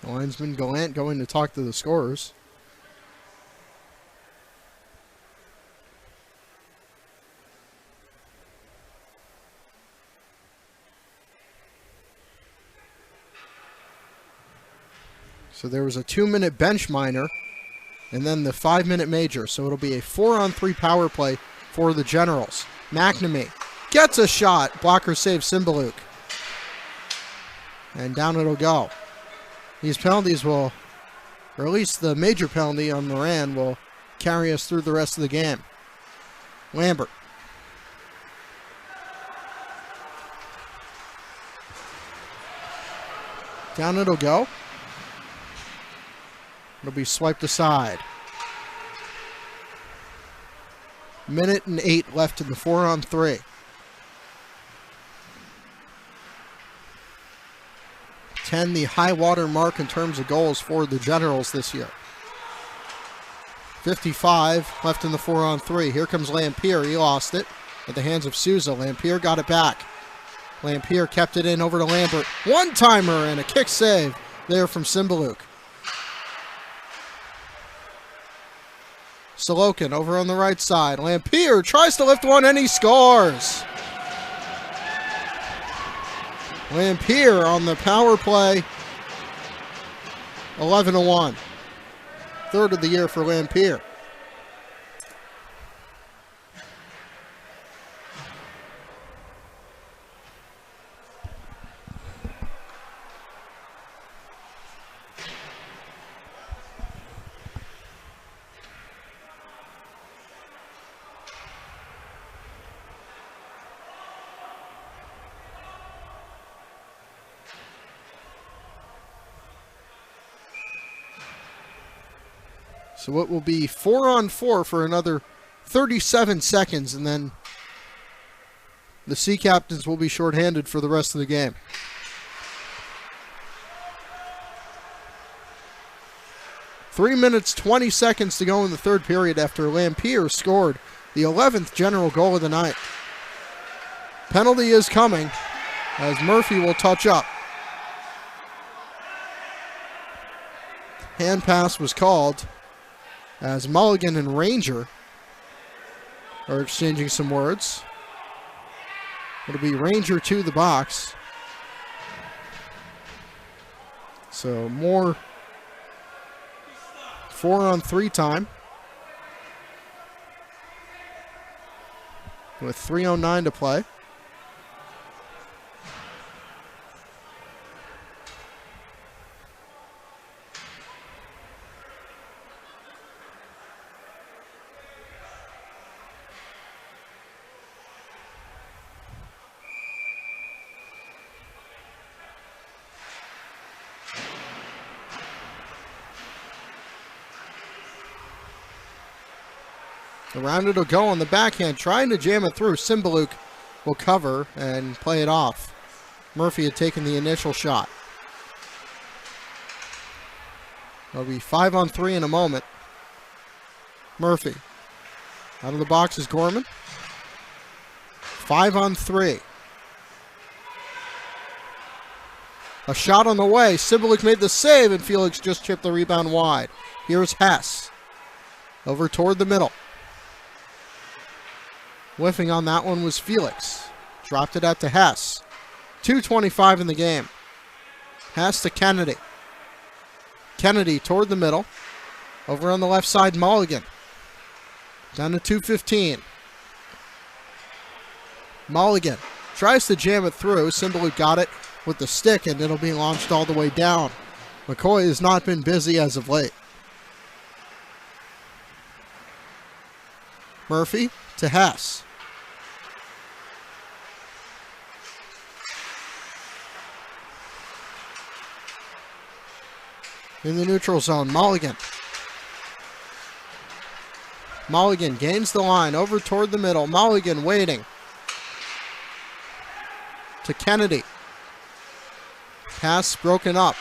Linesman Gallant going to talk to the scorers. So there was a 2-minute bench minor and then the 5-minute major. So it'll be a 4-on-3 power play for the Generals. McNamee gets a shot. Blocker saves Cymbaluk. And down it'll go. These penalties will, or at least the major penalty on Moran, will carry us through the rest of the game. Lambert. Down it'll go. It'll be swiped aside. Minute and 8 left in the 4-on-3. 10, the high water mark in terms of goals for the Generals this year. 55 left in the 4-on-3. Here comes Lampier. He lost it at the hands of Souza. Lampier got it back. Lampier kept it in over to Lambert. One-timer and a kick save there from Cymbaluk. Sorokin over on the right side. Lampier tries to lift one and he scores. Lampier on the power play. 11-1. Third of the year for Lampier. So it will be 4-on-4 for another 37 seconds, and then the Sea Captains will be shorthanded for the rest of the game. Three minutes, 20 seconds to go in the third period after Lampier scored the 11th General goal of the night. Penalty is coming as Murphy will touch up. Hand pass was called as Mulligan and Ranger are exchanging some words. It'll be Ranger to the box. So more 4-on-3 time. With 3:09 to play. Around it'll go on the backhand, trying to jam it through. Cymbaluk will cover and play it off. Murphy had taken the initial shot. It'll be 5-on-3 in a moment. Murphy. Out of the box is Gorman. 5-on-3. A shot on the way. Cymbaluk made the save, and Felix just chipped the rebound wide. Here's Hess. Over toward the middle. Whiffing on that one was Felix. Dropped it out to Hess. 2:25 in the game. Hess to Kennedy. Kennedy toward the middle. Over on the left side, Mulligan. Down to 2:15. Mulligan tries to jam it through. Cymbaluk got it with the stick, and it'll be launched all the way down. McCoy has not been busy as of late. Murphy to Hess. In the neutral zone, Mulligan. Mulligan gains the line over toward the middle. Mulligan waiting. To Kennedy. Pass broken up.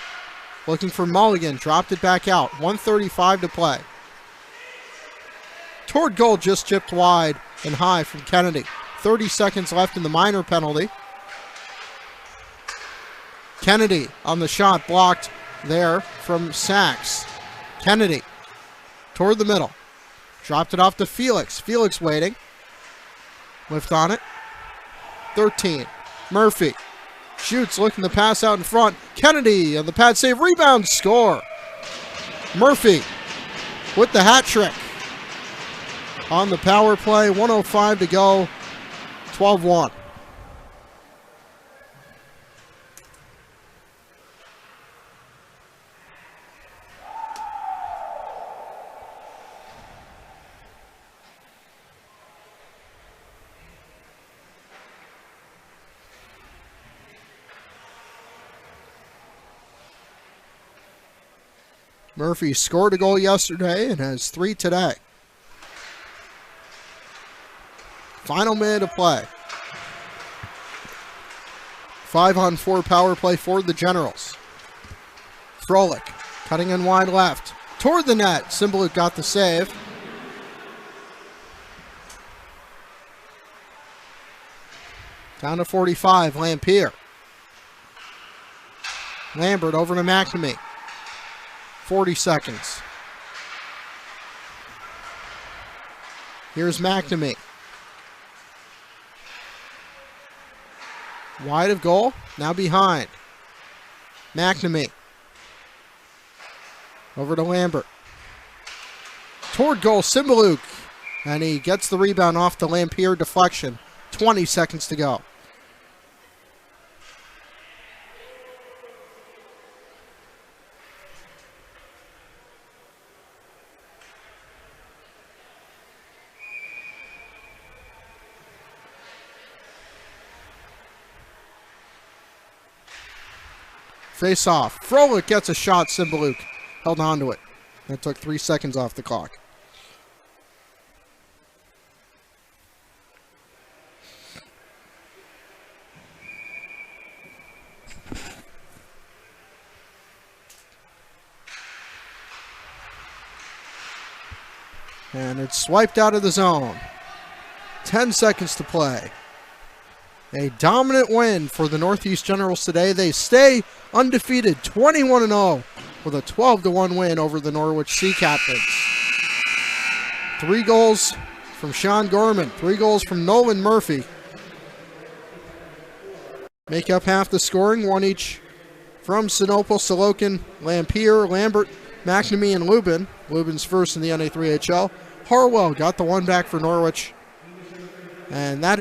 Looking for Mulligan. Dropped it back out. 1:35 to play. Toward goal, just chipped wide and high from Kennedy. 30 seconds left in the minor penalty. Kennedy on the shot, blocked there from Sachs. Kennedy toward the middle. Dropped it off to Felix. Felix waiting. Lift on it. 13. Murphy shoots, looking to pass out in front. Kennedy on the pad save. Rebound, score. Murphy with the hat trick. On the power play, 1:05 to go, 12-1. Murphy scored a goal yesterday and has 3 today. Final minute of play. 5-on-4 power play for the Generals. Froelich cutting in wide left. Toward the net. Cymbaluk got the save. Down to 45. Lampier. Lambert over to McNamee. 40 seconds. Here's McNamee. Wide of goal. Now behind. McNamee. Over to Lambert. Toward goal, Cymbaluk. And he gets the rebound off the Lampier deflection. 20 seconds to go. Face off. Froelich gets a shot. Cymbaluk held on to it. That took 3 seconds off the clock. And it's swiped out of the zone. 10 seconds to play. A dominant win for the Northeast Generals today. They stay undefeated, 21-0, with a 12-1 win over the Norwich Sea Captains. 3 goals from Sean Gorman, 3 goals from Nolan Murphy. Make up half the scoring, 1 each from Sinopol, Sorokin, Lampier, Lambert, McNamee, and Lubin. Lubin's first in the NA3HL. Harwell got the one back for Norwich. And that